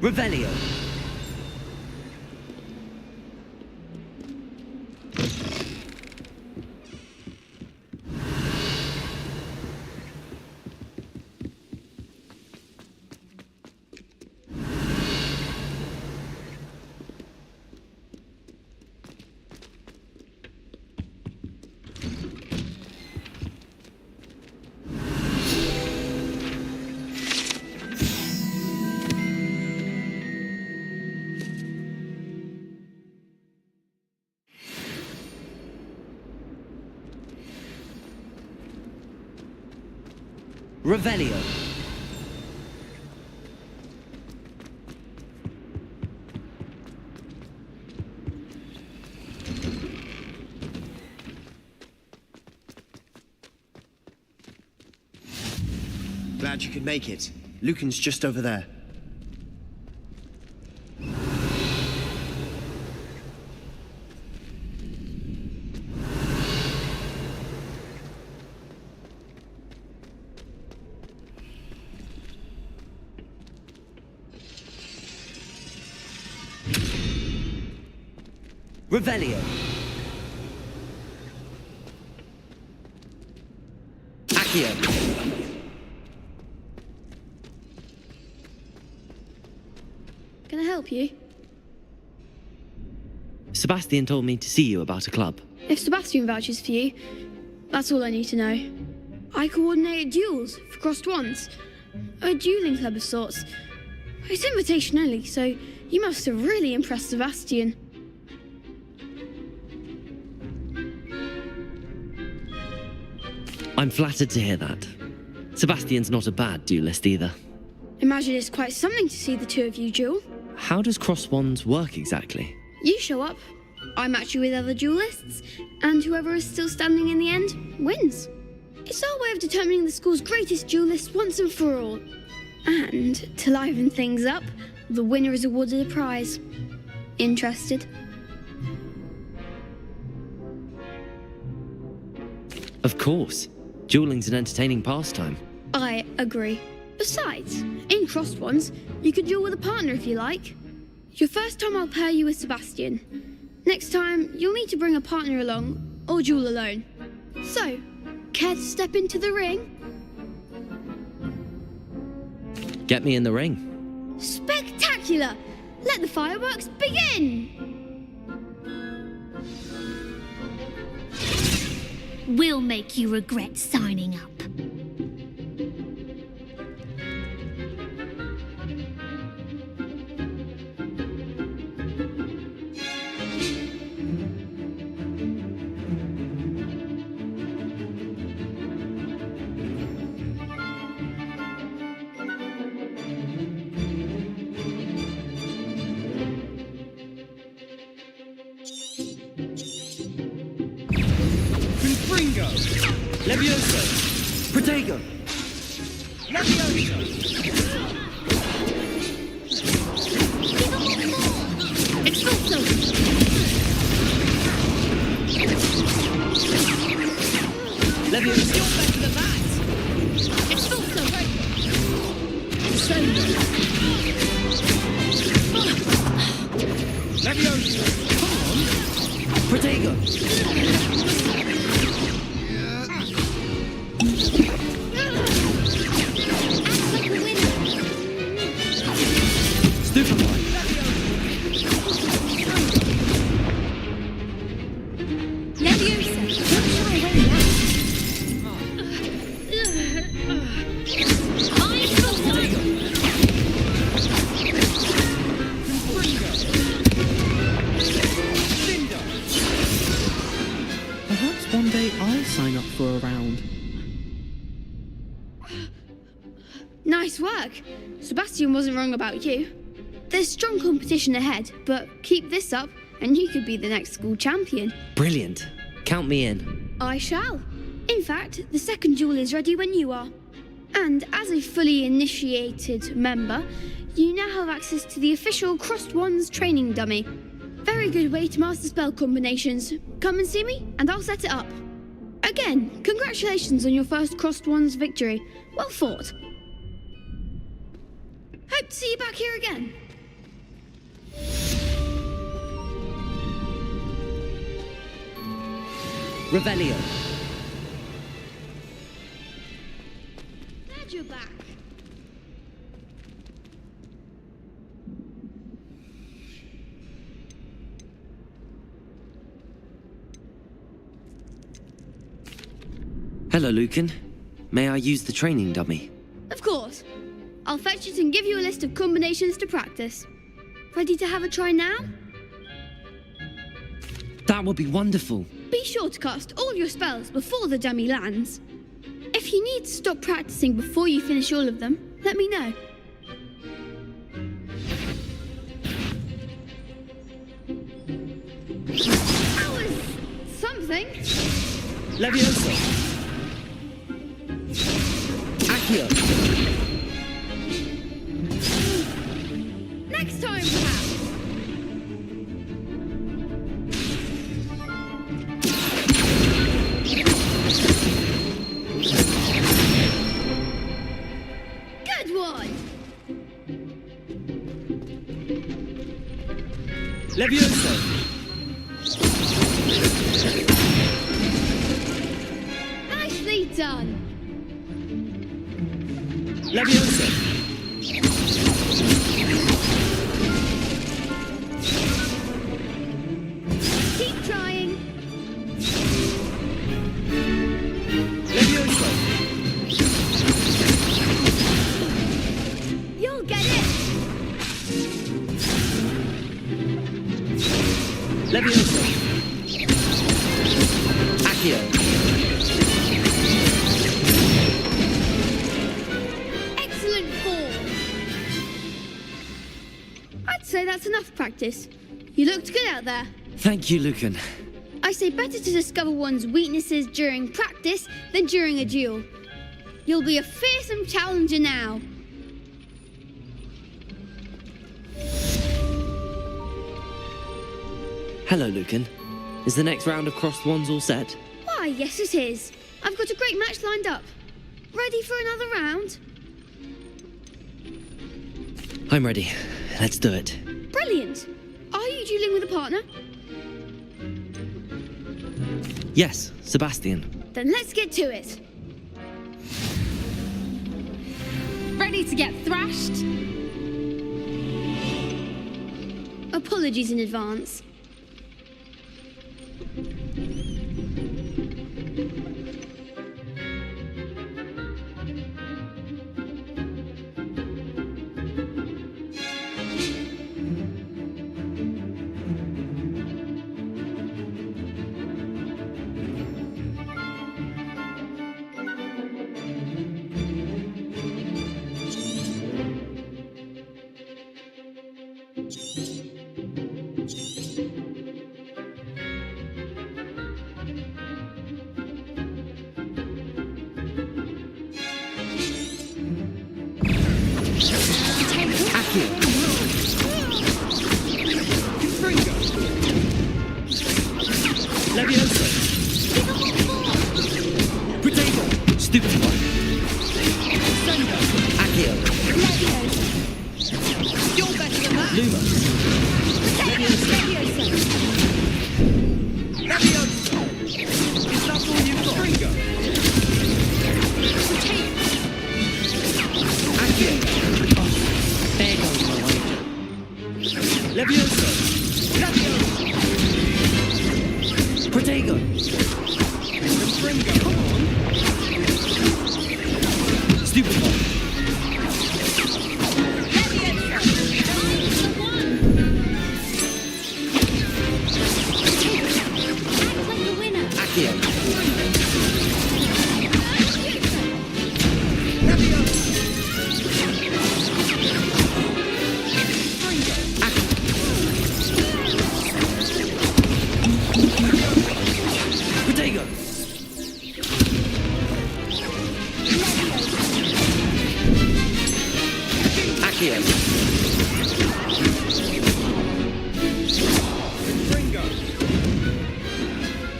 Revelio. Revelio. Glad you could make it. Lucan's just over there. Revelio. Accio. Can I help you? Sebastian told me to see you about a club. If Sebastian vouches for you, that's all I need to know. I coordinate duels for crossed wands. A dueling club of sorts. It's invitation only, so you must have really impressed Sebastian. I'm flattered to hear that. Sebastian's not a bad duelist either. Imagine it's quite something to see the two of you duel. How does cross wands work exactly? You show up, I match you with other duelists, and whoever is still standing in the end wins. It's our way of determining the school's greatest duelist once and for all. And to liven things up, the winner is awarded a prize. Interested? Of course. Dueling's an entertaining pastime. I agree. Besides, in crossed ones, you could duel with a partner if you like. Your first time I'll pair you with Sebastian. Next time, you'll need to bring a partner along, or duel alone. So, care to step into the ring? Get me in the ring. Spectacular! Let the fireworks begin! We'll make you regret signing up. Levioso! Protego! Levioso! Expulso! Levioso! You're back to the mat! Expulso! Send Levioso! Come on! Protego! Perhaps one day I'll sign up for a round. Nice work. Sebastian wasn't wrong about you. There's strong competition ahead, but keep this up and you could be the next school champion. Brilliant. Count me in. I shall. In fact, the second duel is ready when you are. And as a fully initiated member, you now have access to the official Crossed Wands training dummy. Very good way to master spell combinations. Come and see me, and I'll set it up. Again, congratulations on your first Crossed Wands victory. Well fought. Hope to see you back here again. Revelio. Glad you're back. Hello, Lucan. May I use the training dummy? Of course. I'll fetch it and give you a list of combinations to practice. Ready to have a try now? That would be wonderful. Be sure to cast all your spells before the dummy lands. If you need to stop practicing before you finish all of them, let me know. That was something. Levioso. Accio. Next time, perhaps. Good one. Levioso. Nicely done. Levioso. Keep trying. Levioso. You'll get it. Levioso. Accio. Excellent form. I'd say that's enough practice. You looked good out there. Thank you, Lucan. I say better to discover one's weaknesses during practice than during a duel. You'll be a fearsome challenger now. Hello, Lucan. Is the next round of crossed wands all set? Why, yes it is. I've got a great match lined up. Ready for another round? I'm ready. Let's do it. Brilliant. Are you dueling with a partner? Yes, Sebastian. Then let's get to it. Ready to get thrashed? Apologies in advance. Stupid one. Accio. You're better than that. Luma. Is that all you've got? Ringo. Accio. Oh, there goes my wager. Levioso. Protego. Ringo. Come on. Stupid one. Accio. Protego. Accio. Ringo.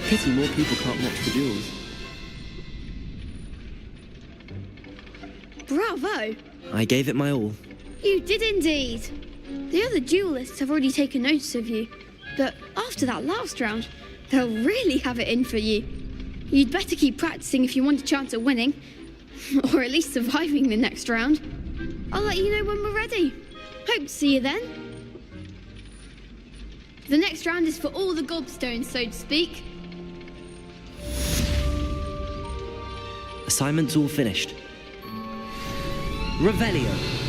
Pity more people can't watch the duels. Bravo. I gave it my all. You did indeed. The other duelists have already taken notice of you, but after that last round, they'll really have it in for you. You'd better keep practicing if you want a chance at winning. Or at least surviving the next round. I'll let you know when we're ready. Hope to see you then. The next round is for all the gobstones, so to speak. Assignment's all finished. Revelio.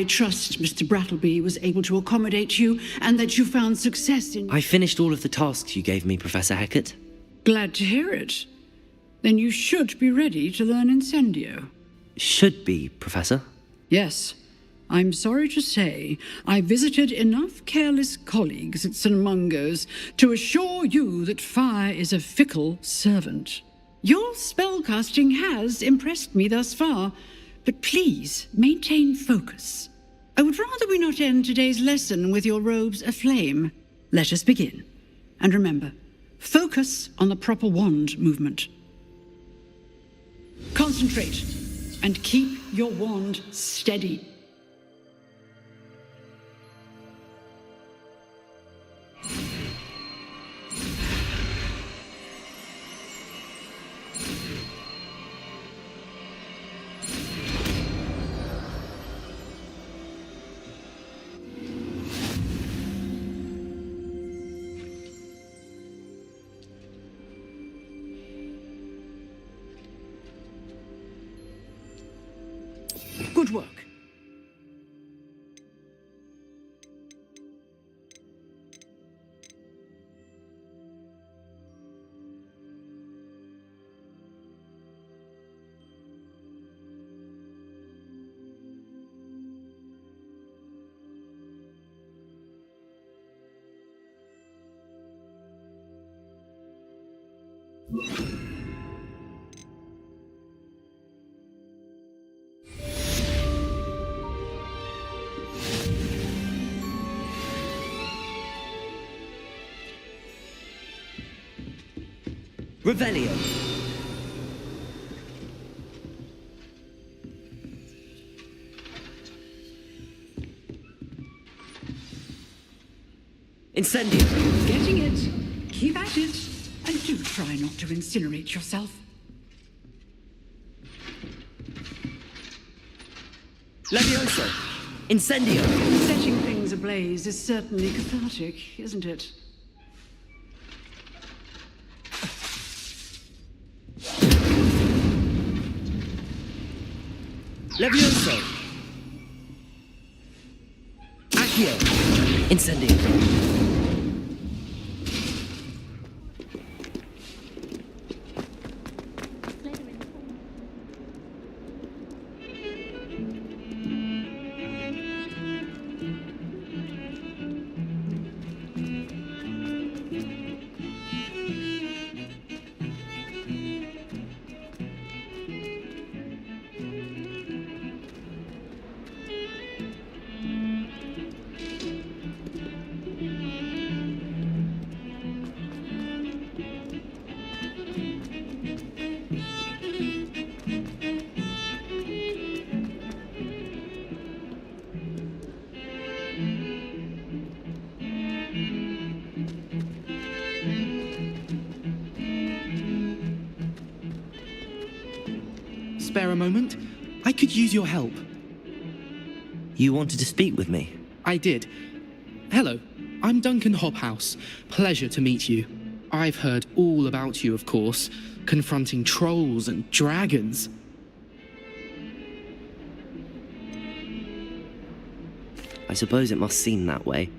I trust Mr. Brattleby was able to accommodate you and that you found success in... I finished all of the tasks you gave me, Professor Hecat. Glad to hear it. Then you should be ready to learn Incendio. Should be, Professor? Yes. I'm sorry to say, I visited enough careless colleagues at St. Mungo's to assure you that fire is a fickle servant. Your spellcasting has impressed me thus far, but please maintain focus. I would rather we not end today's lesson with your robes aflame. Let us begin. And remember, focus on the proper wand movement. Concentrate and keep your wand steady. Good work. Revelio. Incendio. Getting it. Keep at it. And do try not to incinerate yourself. Levioso. Incendio. Setting things ablaze is certainly cathartic, isn't it? Levioso. Accio. Incendio. spare a moment? I could use your help. You wanted to speak with me? I did. Hello, I'm Duncan Hobhouse. Pleasure to meet you. I've heard all about you, of course, confronting trolls and dragons. I suppose it must seem that way.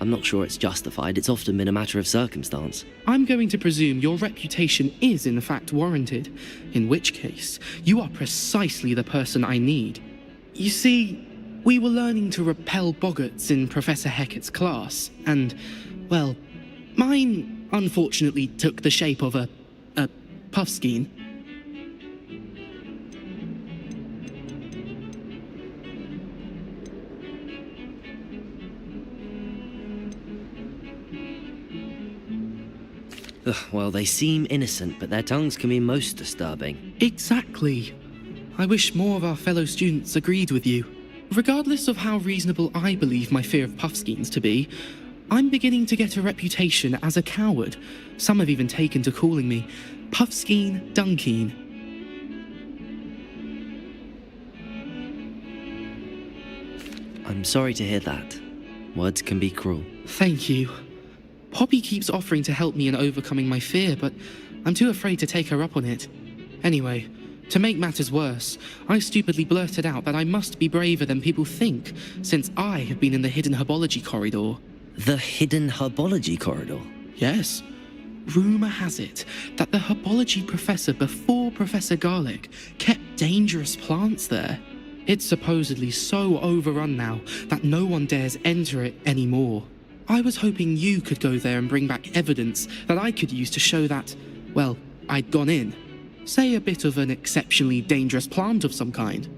I'm not sure it's justified. It's often been a matter of circumstance. I'm going to presume your reputation is in fact warranted, in which case, you are precisely the person I need. You see, we were learning to repel boggarts in Professor Hecat's class, and, well, mine unfortunately took the shape of a puffskein. Well, they seem innocent, but their tongues can be most disturbing. Exactly. I wish more of our fellow students agreed with you. Regardless of how reasonable I believe my fear of puffskeins to be, I'm beginning to get a reputation as a coward. Some have even taken to calling me Puffskeen Dunkeen. I'm sorry to hear that. Words can be cruel. Thank you. Poppy keeps offering to help me in overcoming my fear, but I'm too afraid to take her up on it. Anyway, to make matters worse, I stupidly blurted out that I must be braver than people think, since I have been in the hidden herbology corridor. The hidden herbology corridor? Yes. Rumour has it that the herbology professor before Professor Garlic kept dangerous plants there. It's supposedly so overrun now that no one dares enter it anymore. I was hoping you could go there and bring back evidence that I could use to show that, well, I'd gone in. Say a bit of an exceptionally dangerous plant of some kind.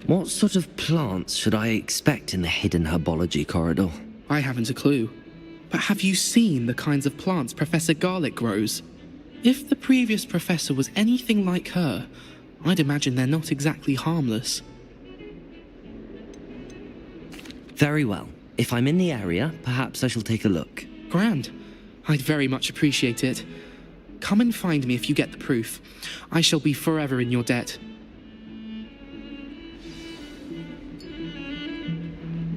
What sort of plants should I expect in the hidden herbology corridor? I haven't a clue. But have you seen the kinds of plants Professor Garlic grows? If the previous professor was anything like her, I'd imagine they're not exactly harmless. Very well. If I'm in the area, perhaps I shall take a look. Grand. I'd very much appreciate it. Come and find me if you get the proof. I shall be forever in your debt.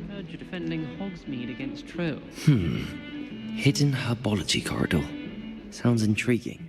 Heard you're defending Hogsmeade against Trill. Hidden herbology corridor. Sounds intriguing.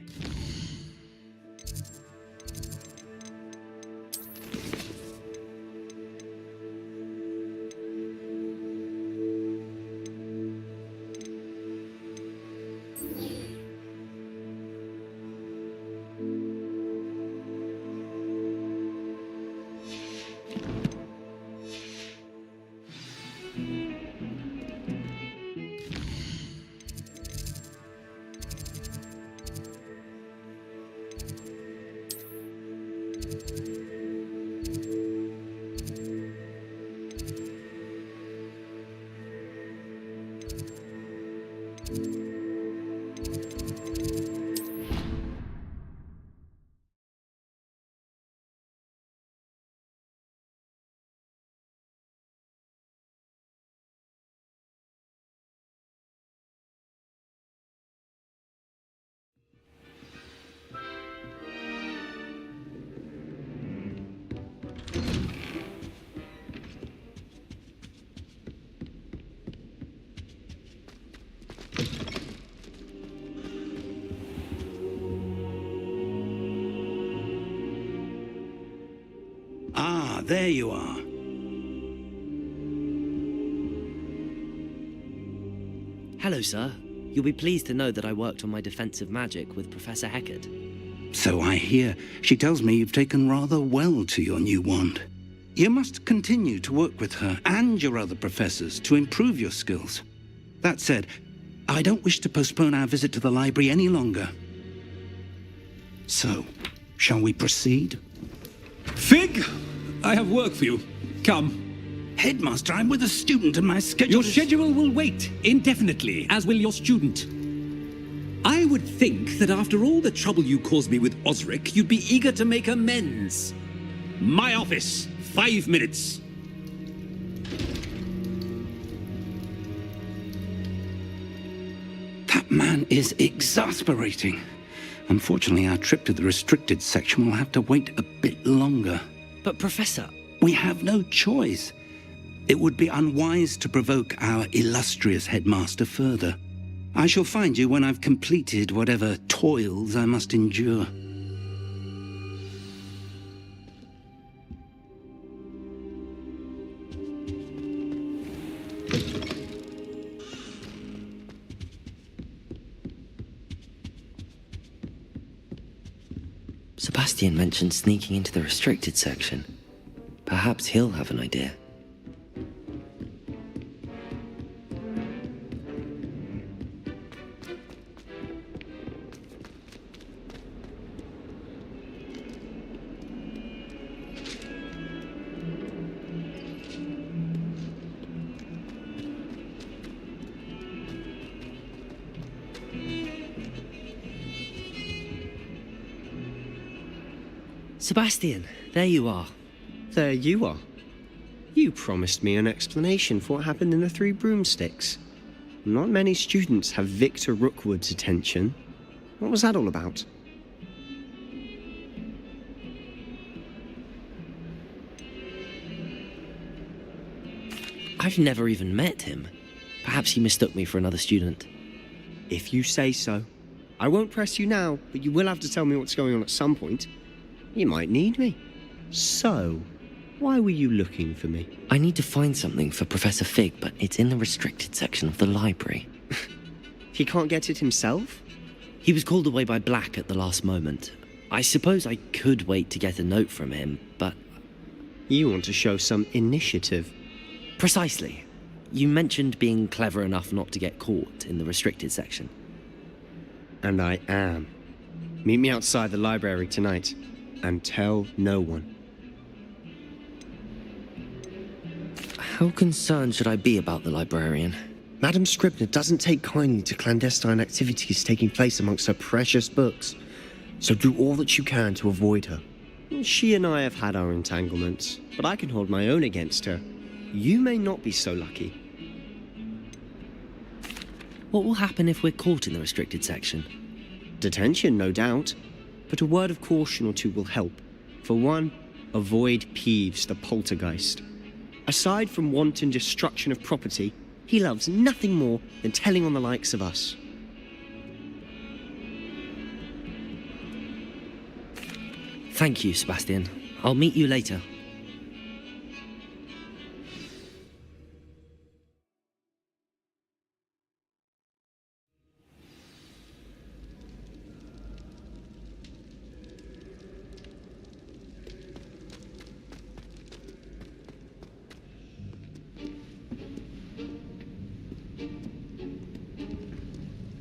Ah, there you are. Hello, sir. You'll be pleased to know that I worked on my defensive magic with Professor Hecat. So I hear. She tells me you've taken rather well to your new wand. You must continue to work with her and your other professors to improve your skills. That said, I don't wish to postpone our visit to the library any longer. So, shall we proceed? Fig, I have work for you. Come. Headmaster, I'm with a student and my schedule Your schedule will wait indefinitely, as will your student. I would think that after all the trouble you caused me with Osric, you'd be eager to make amends. My office, 5 minutes. That man is exasperating. Unfortunately, our trip to the restricted section will have to wait a bit longer. But, Professor... We have no choice. It would be unwise to provoke our illustrious headmaster further. I shall find you when I've completed whatever toils I must endure. Sebastian mentioned sneaking into the restricted section. Perhaps he'll have an idea. Sebastian, there you are. There you are. You promised me an explanation for what happened in the Three Broomsticks. Not many students have Victor Rookwood's attention. What was that all about? I've never even met him. Perhaps he mistook me for another student. If you say so. I won't press you now, but you will have to tell me what's going on at some point. You might need me. So, why were you looking for me? I need to find something for Professor Fig, but it's in the restricted section of the library. He can't get it himself? He was called away by Black at the last moment. I suppose I could wait to get a note from him, but... You want to show some initiative. Precisely. You mentioned being clever enough not to get caught in the restricted section. And I am. Meet me outside the library tonight. And tell no one. How concerned should I be about the librarian? Madam Scribner doesn't take kindly to clandestine activities taking place amongst her precious books, so do all that you can to avoid her. She and I have had our entanglements, but I can hold my own against her. You may not be so lucky. What will happen if we're caught in the restricted section? Detention, no doubt. But a word of caution or two will help. For one, avoid Peeves, the poltergeist. Aside from wanton destruction of property, he loves nothing more than telling on the likes of us. Thank you, Sebastian. I'll meet you later.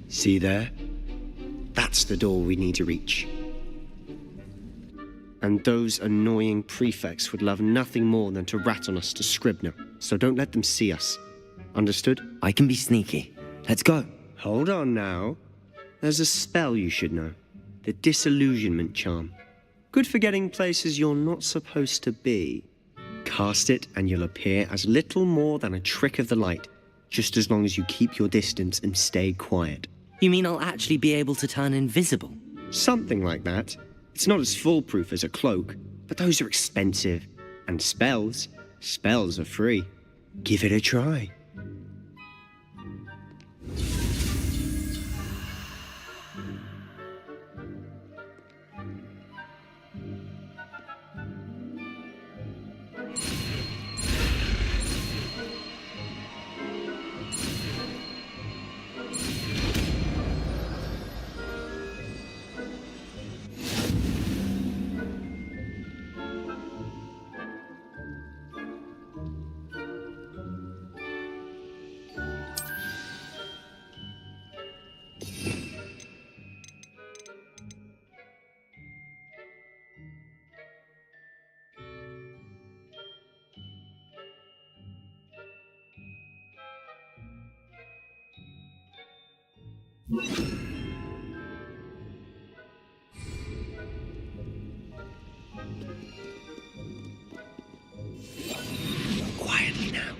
See there? That's the door we need to reach. And those annoying prefects would love nothing more than to rat on us to Scribner, so don't let them see us. Understood? I can be sneaky. Let's go. Hold on now. There's a spell you should know. The Disillusionment Charm. Good for getting places you're not supposed to be. Cast it and you'll appear as little more than a trick of the light, just as long as you keep your distance and stay quiet. You mean I'll actually be able to turn invisible? Something like that. It's not as foolproof as a cloak, but those are expensive. And spells are free. Give it a try. Quietly now.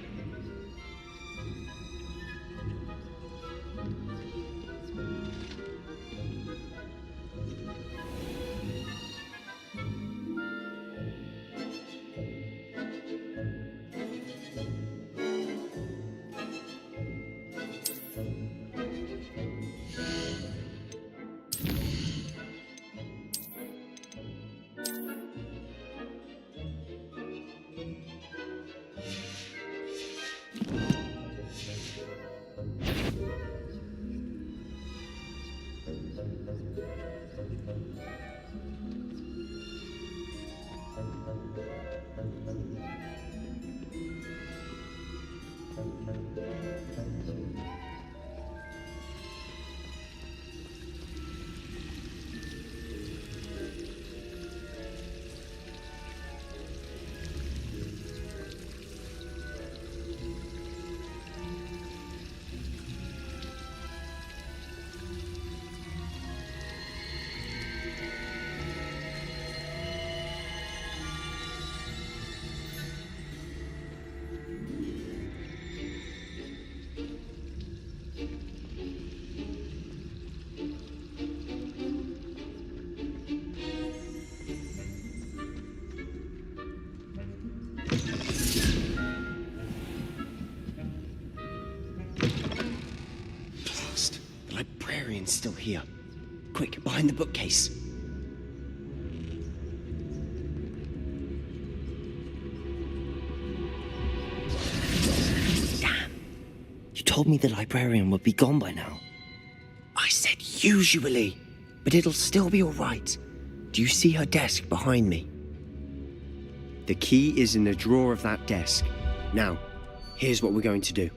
still here. Quick, behind the bookcase. Damn. You told me the librarian would be gone by now. I said usually, but it'll still be all right. Do you see her desk behind me? The key is in the drawer of that desk. Now, here's what we're going to do.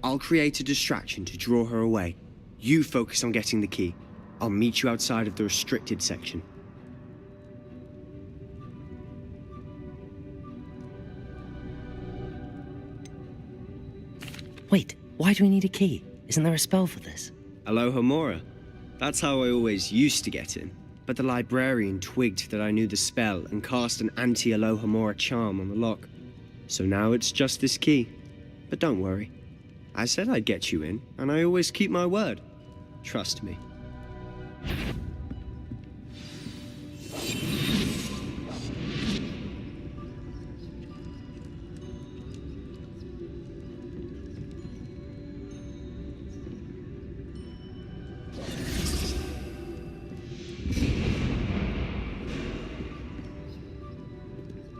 I'll create a distraction to draw her away. You focus on getting the key. I'll meet you outside of the restricted section. Wait, why do we need a key? Isn't there a spell for this? Alohomora. That's how I always used to get in. But the librarian twigged that I knew the spell and cast an anti-Alohomora charm on the lock. So now it's just this key. But don't worry. I said I'd get you in, and I always keep my word. Trust me.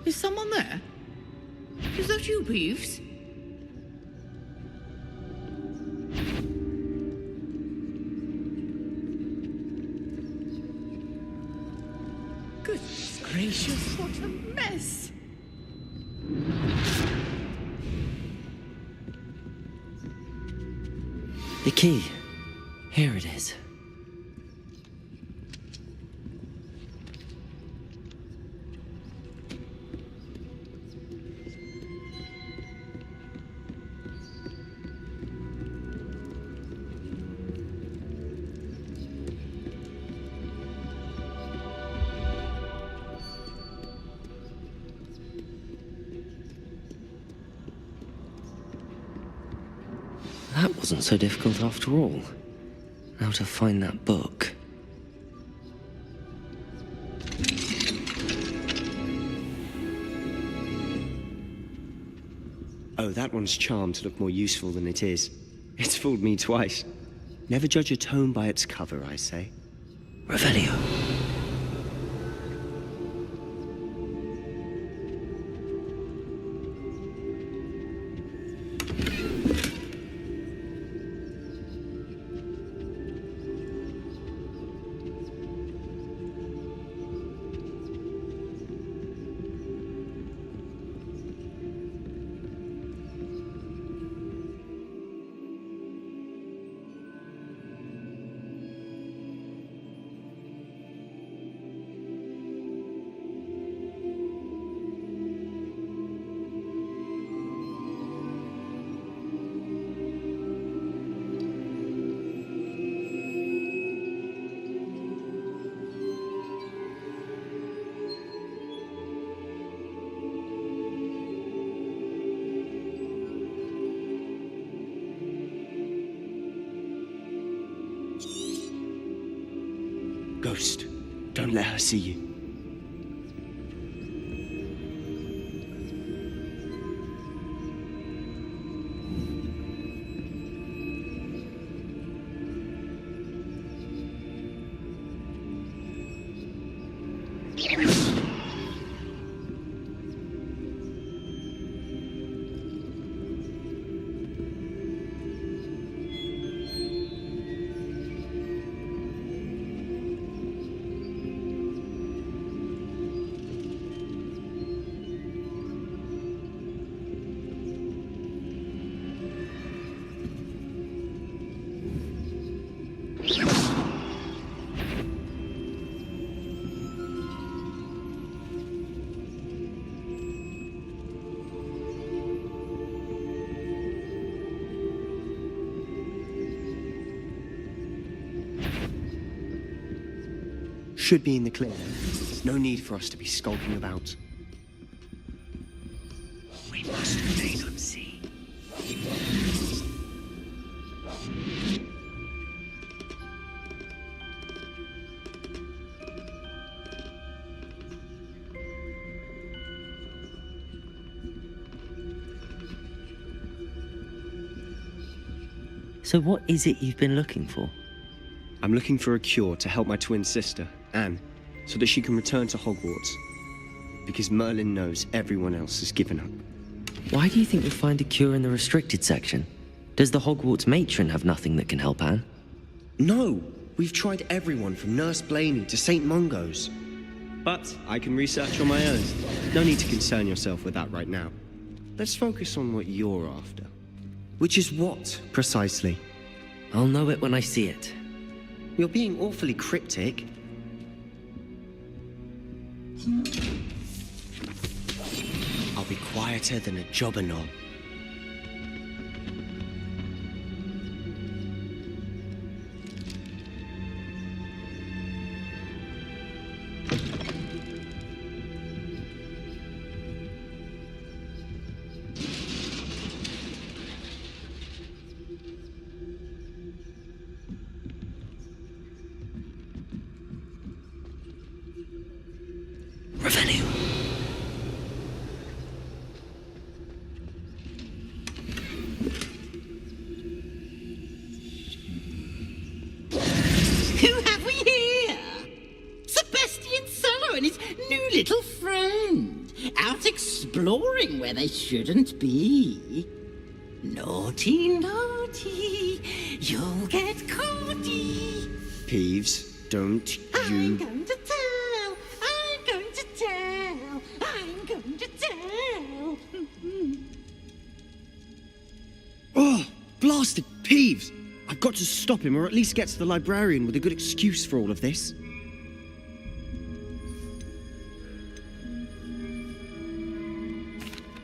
Is someone there? Is that you, Peeves? Goodness gracious, what a mess! The key. Here it is. That wasn't so difficult after all. Now to find that book. Oh, that one's charmed to look more useful than it is. It's fooled me twice. Never judge a tome by its cover, I say. Revelio. Ghost, don't let her see you. Should be in the clear. No need for us to be skulking about. We must remain unseen. So what is it you've been looking for? I'm looking for a cure to help my twin sister, Anne, so that she can return to Hogwarts. Because Merlin knows everyone else has given up. Why do you think you'll find a cure in the restricted section? Does the Hogwarts matron have nothing that can help Anne? No! We've tried everyone from Nurse Blaney to St. Mungo's. But I can research on my own. No need to concern yourself with that right now. Let's focus on what you're after. Which is what, precisely? I'll know it when I see it. You're being awfully cryptic. I'll be quieter than a jobberknob. Who have we here? Sebastian Sallow and his new little friend, out exploring where they shouldn't be. Naughty, naughty, you'll get caughty. Peeves, don't you... I'm going to tell, I'm going to tell, I'm going to tell. Oh, blasted Peeves! I've got to stop him, or at least get to the librarian with a good excuse for all of this.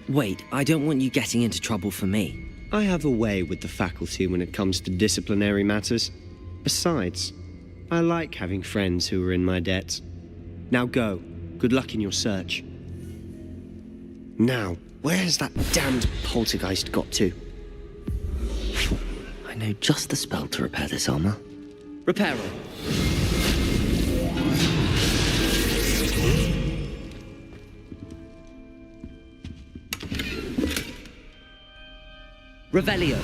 Wait, I don't want you getting into trouble for me. I have a way with the faculty when it comes to disciplinary matters. Besides, I like having friends who are in my debt. Now go. Good luck in your search. Now, where's that damned poltergeist got to? I know just the spell to repair this armor. Reparo. Revelio.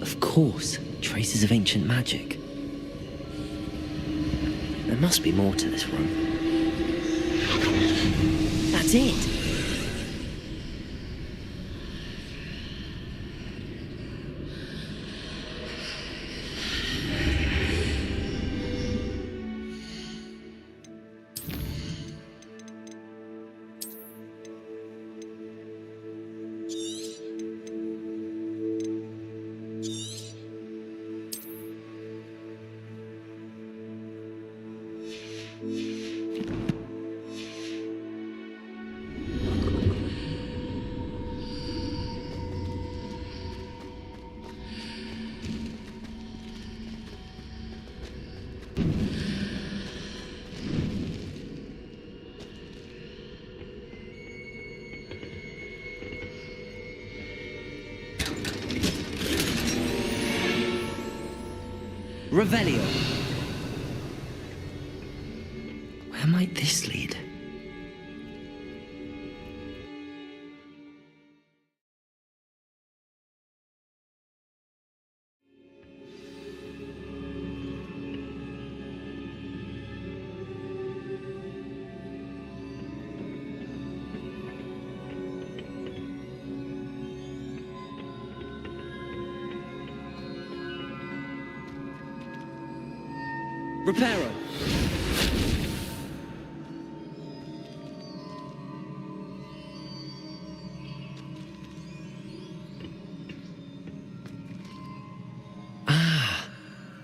Of course, traces of ancient magic. There must be more to this room. That's it! Revelio. Where might this lead? Reparo.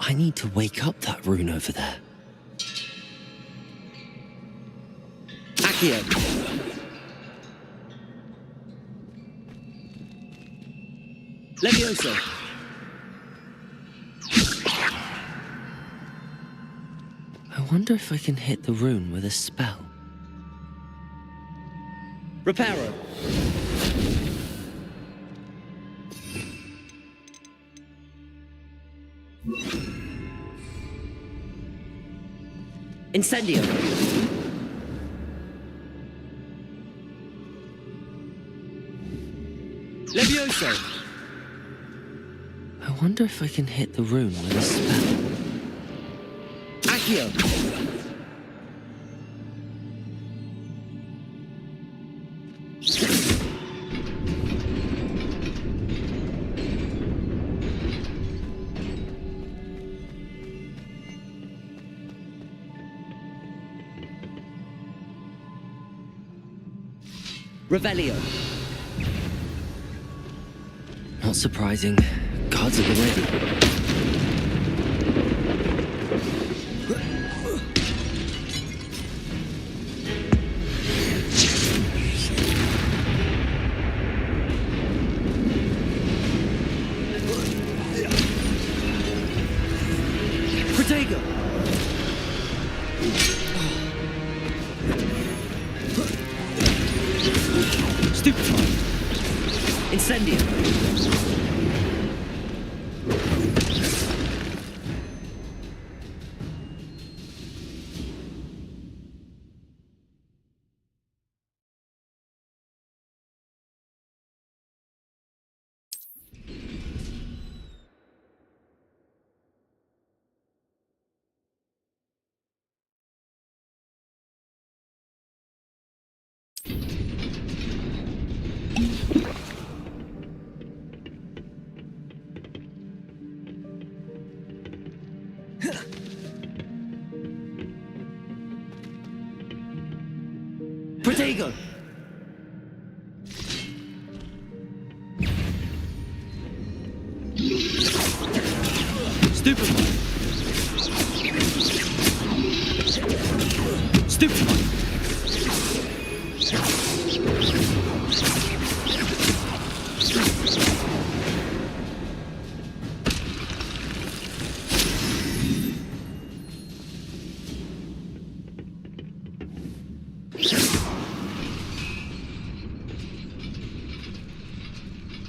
I need to wake up that rune over there. Accio. Levioso. I wonder if I can hit the rune with a spell. Reparo. Incendio! Levioso! I wonder if I can hit the rune with a spell. Accio! Revelio. Not surprising. Guards at the ready. Protego! Stupefy! Incendio! Protego! Stupefy! Stupefy!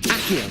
Accio!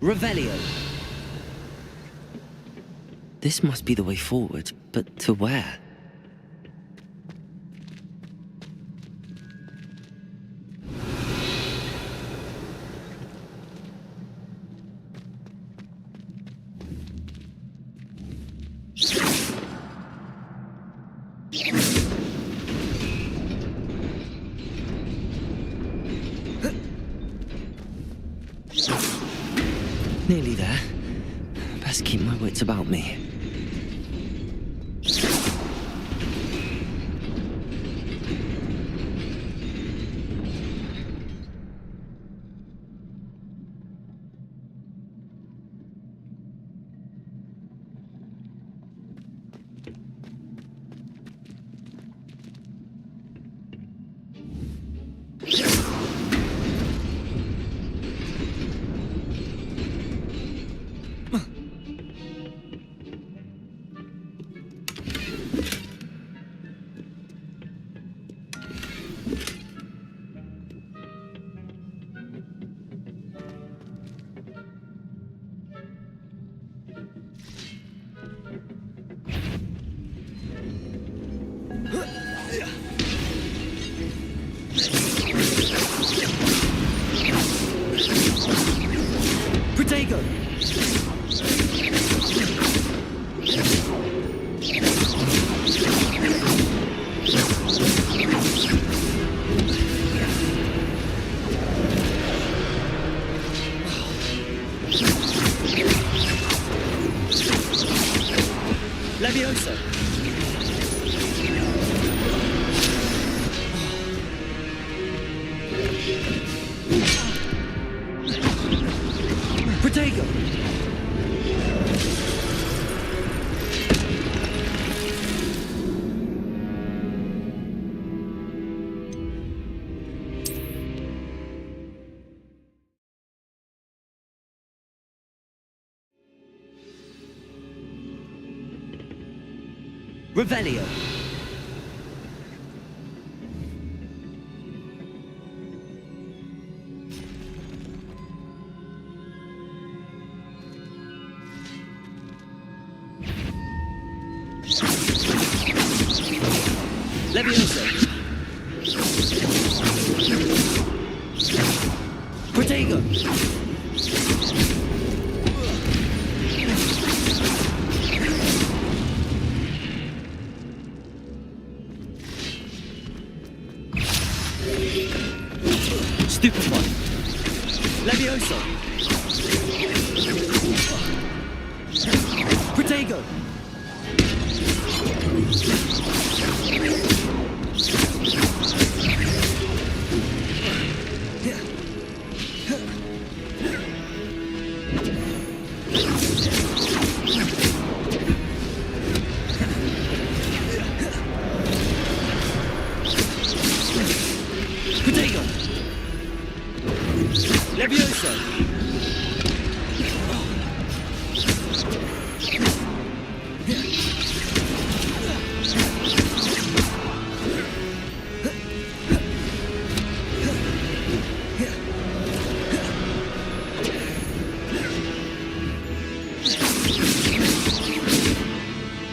Revelio. This must be the way forward, but to where? Nearly there. Best keep my wits about me. Protego! Levioso! Protego! Revelio. Levioso. Protego. Stupefy. Levioso. Protego. Protego. Levioso.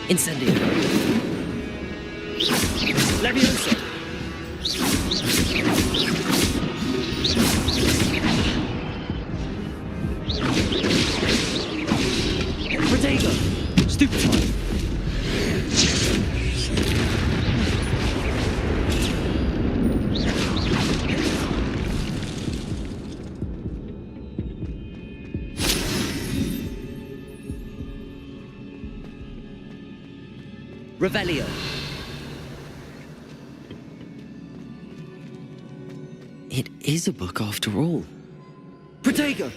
Incendio. Levioso. Protego. Stupefy. Revelio. It is a book after all. Protego.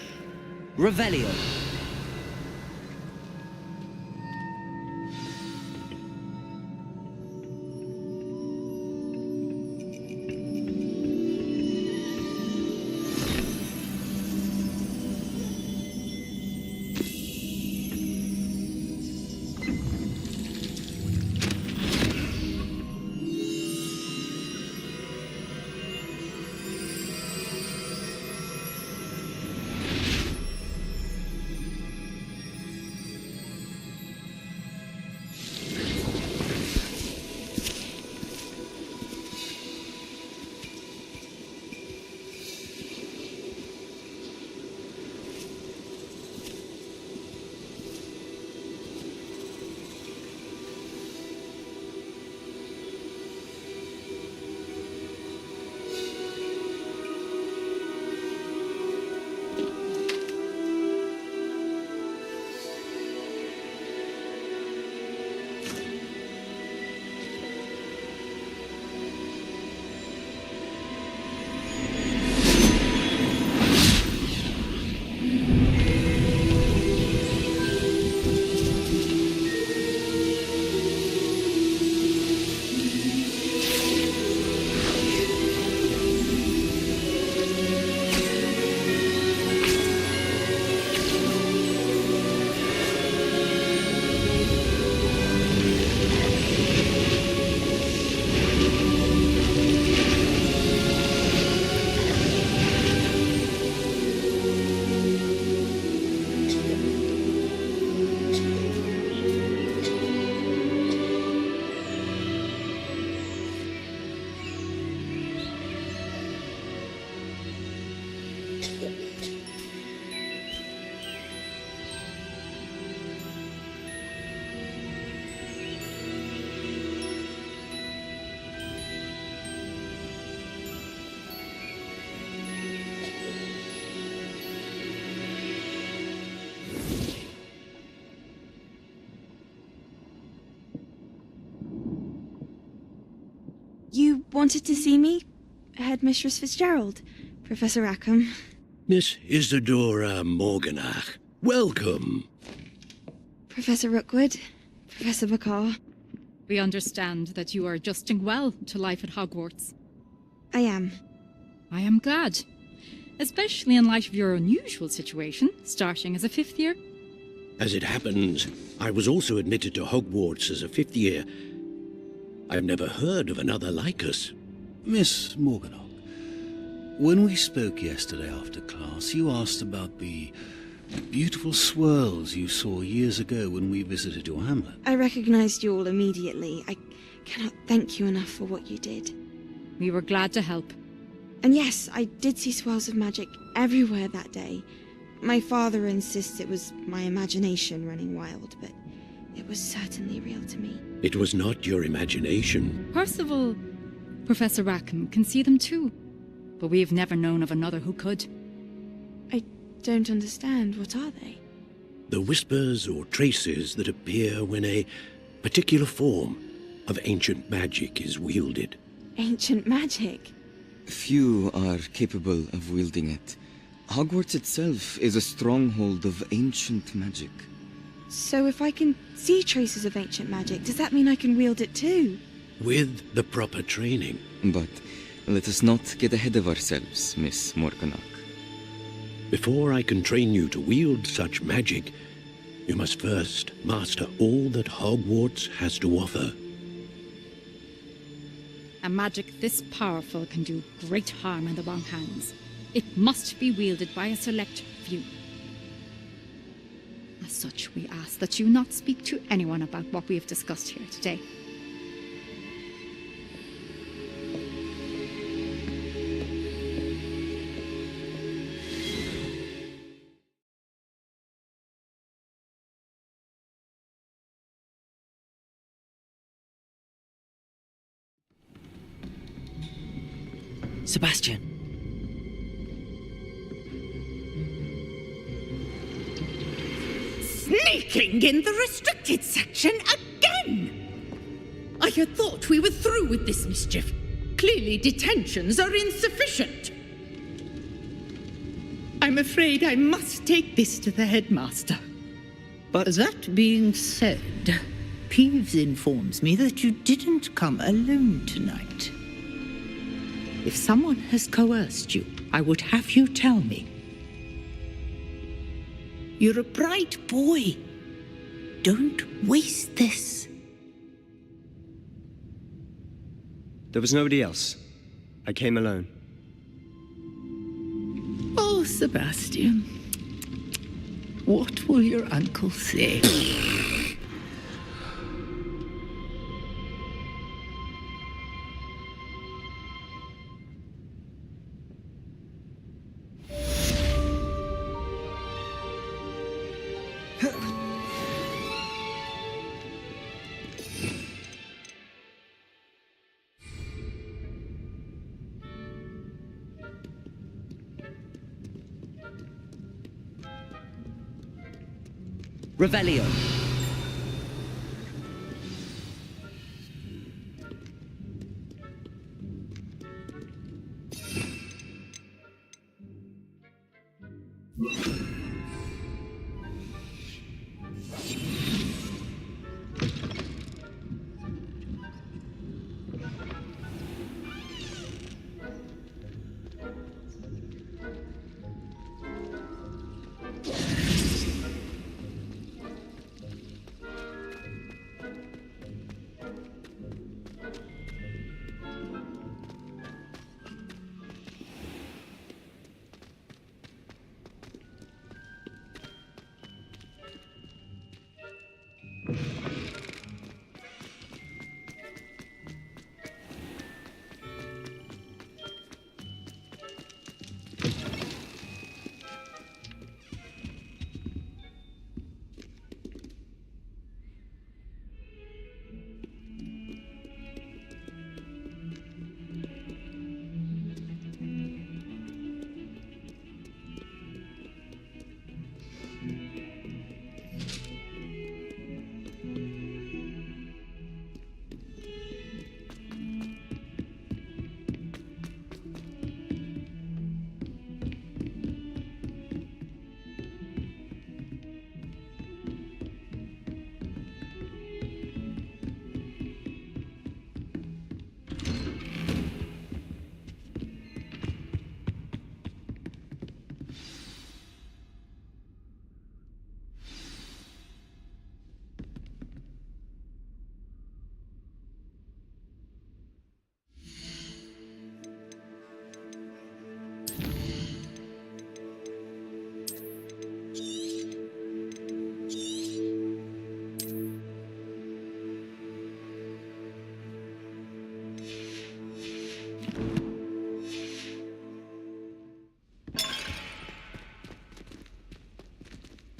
Revelio. You wanted to see me? Headmistress Fitzgerald, Professor Rackham. Miss Isadora Morganach, welcome. Professor Rookwood, Professor Bakar. We understand that you are adjusting well to life at Hogwarts. I am. I am glad. Especially in light of your unusual situation, starting as a 5th year. As it happens, I was also admitted to Hogwarts as a 5th year. I've never heard of another like us. Miss Morganach, when we spoke yesterday after class, you asked about the beautiful swirls you saw years ago when we visited your hamlet. I recognized you all immediately. I cannot thank you enough for what you did. We were glad to help. And yes, I did see swirls of magic everywhere that day. My father insists it was my imagination running wild, but it was certainly real to me. It was not your imagination. Percival, Professor Rackham can see them too, but we have never known of another who could. I don't understand. What are they? The whispers or traces that appear when a particular form of ancient magic is wielded. Ancient magic? Few are capable of wielding it. Hogwarts itself is a stronghold of ancient magic. So if I can see traces of ancient magic, does that mean I can wield it too? With the proper training. But let us not get ahead of ourselves, Miss Morganach. Before I can train you to wield such magic, you must first master all that Hogwarts has to offer. A magic this powerful can do great harm in the wrong hands. It must be wielded by a select few. As such, we ask that you not speak to anyone about what we have discussed here today. Sebastian. Sneaking in the restricted section again! I had thought we were through with this mischief. Clearly detentions are insufficient. I'm afraid I must take this to the headmaster. But that being said, Peeves informs me that you didn't come alone tonight. If someone has coerced you, I would have you tell me. You're a bright boy. Don't waste this. there was nobody else. I came alone. Oh, Sebastian. What will your uncle say? Revelio.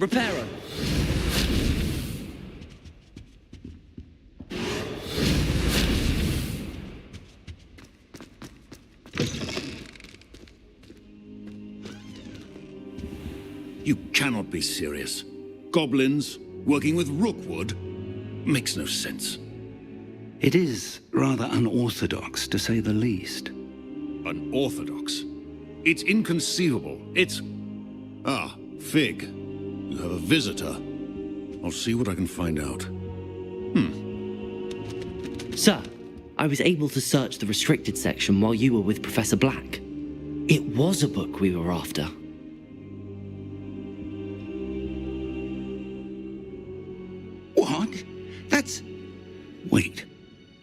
Reparo! You cannot be serious. Goblins working with rookwood makes no sense. It is rather unorthodox, to say the least. Unorthodox? It's inconceivable. It's... Ah, Fig. You have a visitor. I'll see what I can find out. Sir, I was able to search the restricted section while you were with Professor Black. It was a book we were after. What? That's... Wait.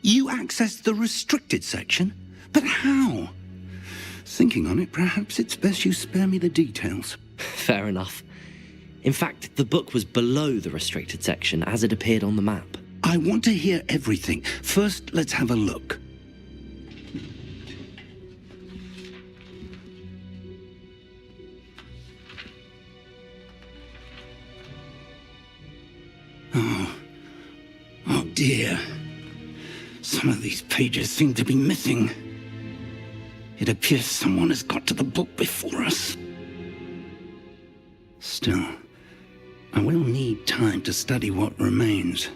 You accessed the restricted section? But how? Thinking on it, perhaps it's best you spare me the details. Fair enough. In fact, the book was below the restricted section as it appeared on the map. I want to hear everything. First, let's have a look. Oh dear. Some of these pages seem to be missing. It appears someone has got to the book before us. Still, I will need time to study what remains.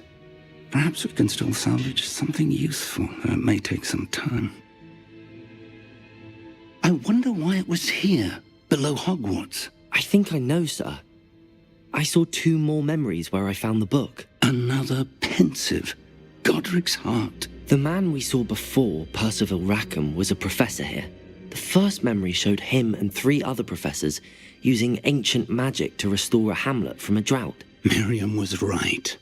Perhaps we can still salvage something useful, though it may take some time. I wonder why it was here, below Hogwarts. I think I know, sir. I saw 2 more memories where I found the book. Another pensive. Godric's heart. The man we saw before, Percival Rackham, was a professor here. The first memory showed him and 3 other professors using ancient magic to restore a hamlet from a drought. Miriam was right.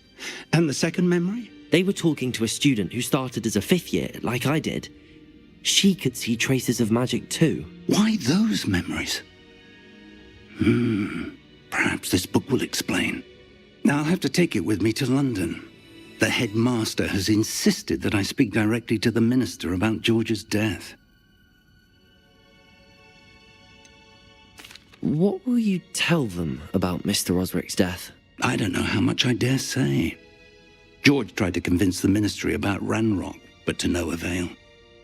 And the second memory? They were talking to a student who started as a 5th year, like I did. She could see traces of magic too. Why those memories? Perhaps this book will explain. Now I'll have to take it with me to London. The headmaster has insisted that I speak directly to the minister about George's death. What will you tell them about Mr. Osric's death? I don't know how much I dare say. George tried to convince the ministry about Ranrock, but to no avail.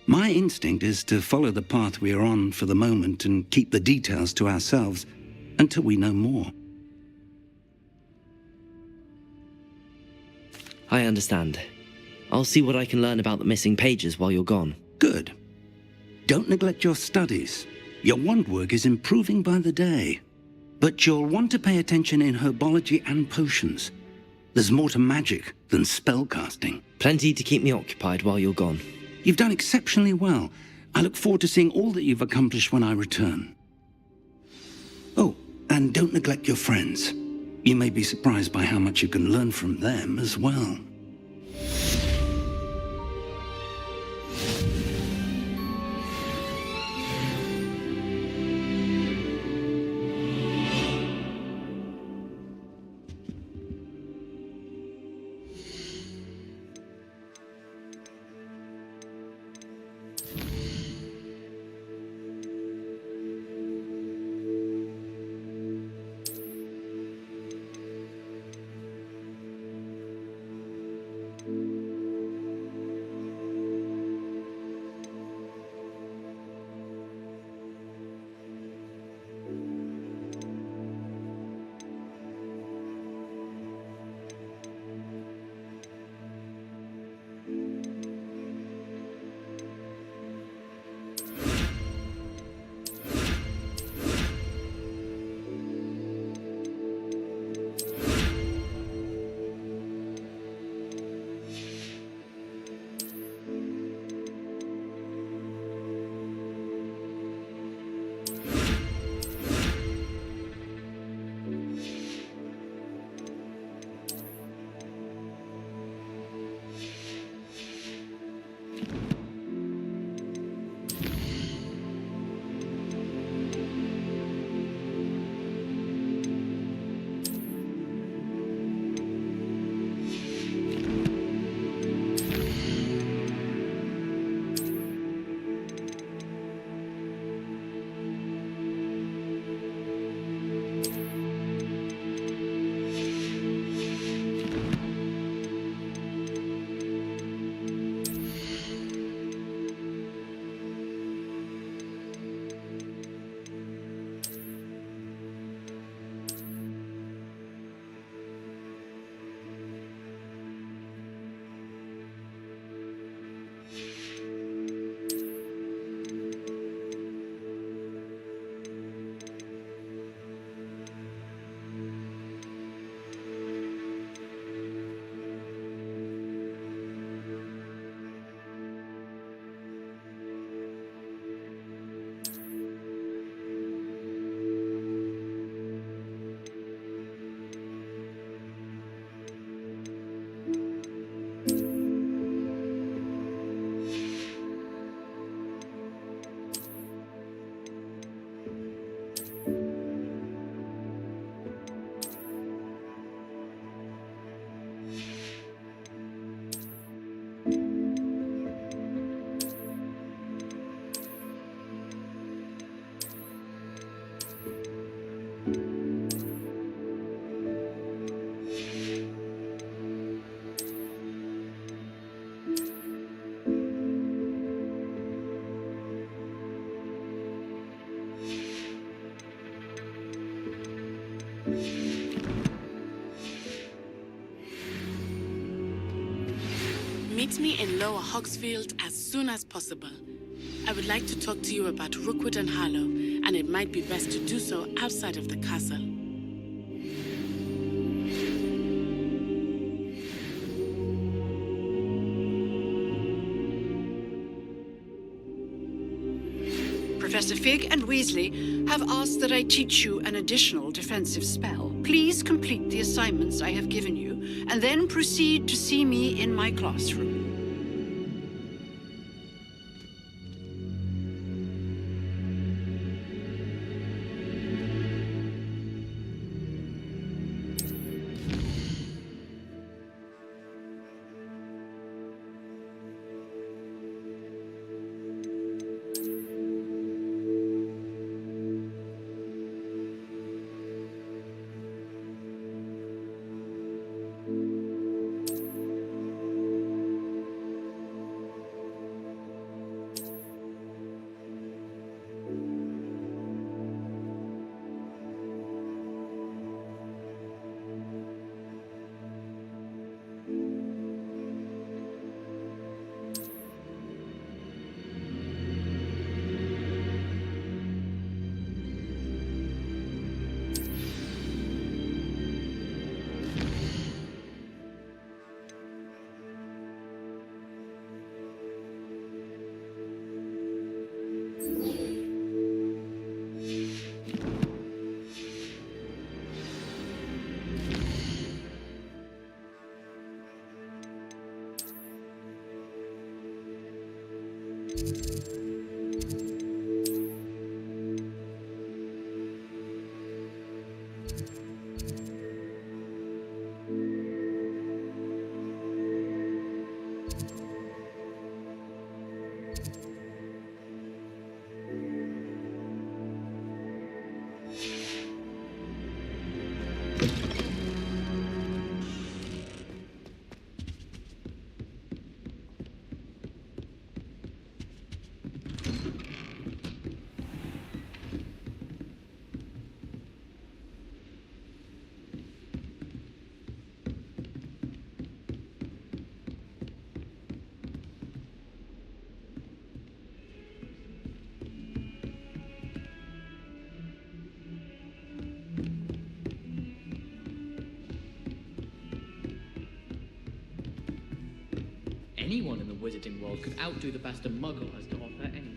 My instinct is to follow the path we are on for the moment and keep the details to ourselves until we know more. I understand. I'll see what I can learn about the missing pages while you're gone. Good. Don't neglect your studies. Your wand work is improving by the day. But you'll want to pay attention in herbology and potions. There's more to magic than spellcasting. Plenty to keep me occupied while you're gone. You've done exceptionally well. I look forward to seeing all that you've accomplished when I return. Oh, and don't neglect your friends. You may be surprised by how much you can learn from them as well. Meet me in Lower Hogsfield as soon as possible. I would like to talk to you about Rookwood and Harlow, and it might be best to do so outside of the castle. Professor Fig and Weasley have asked that I teach you an additional defensive spell. Please complete the assignments I have given you, and then proceed to see me in my classroom. Anyone in the wizarding world could outdo the best a muggle has to offer anyway.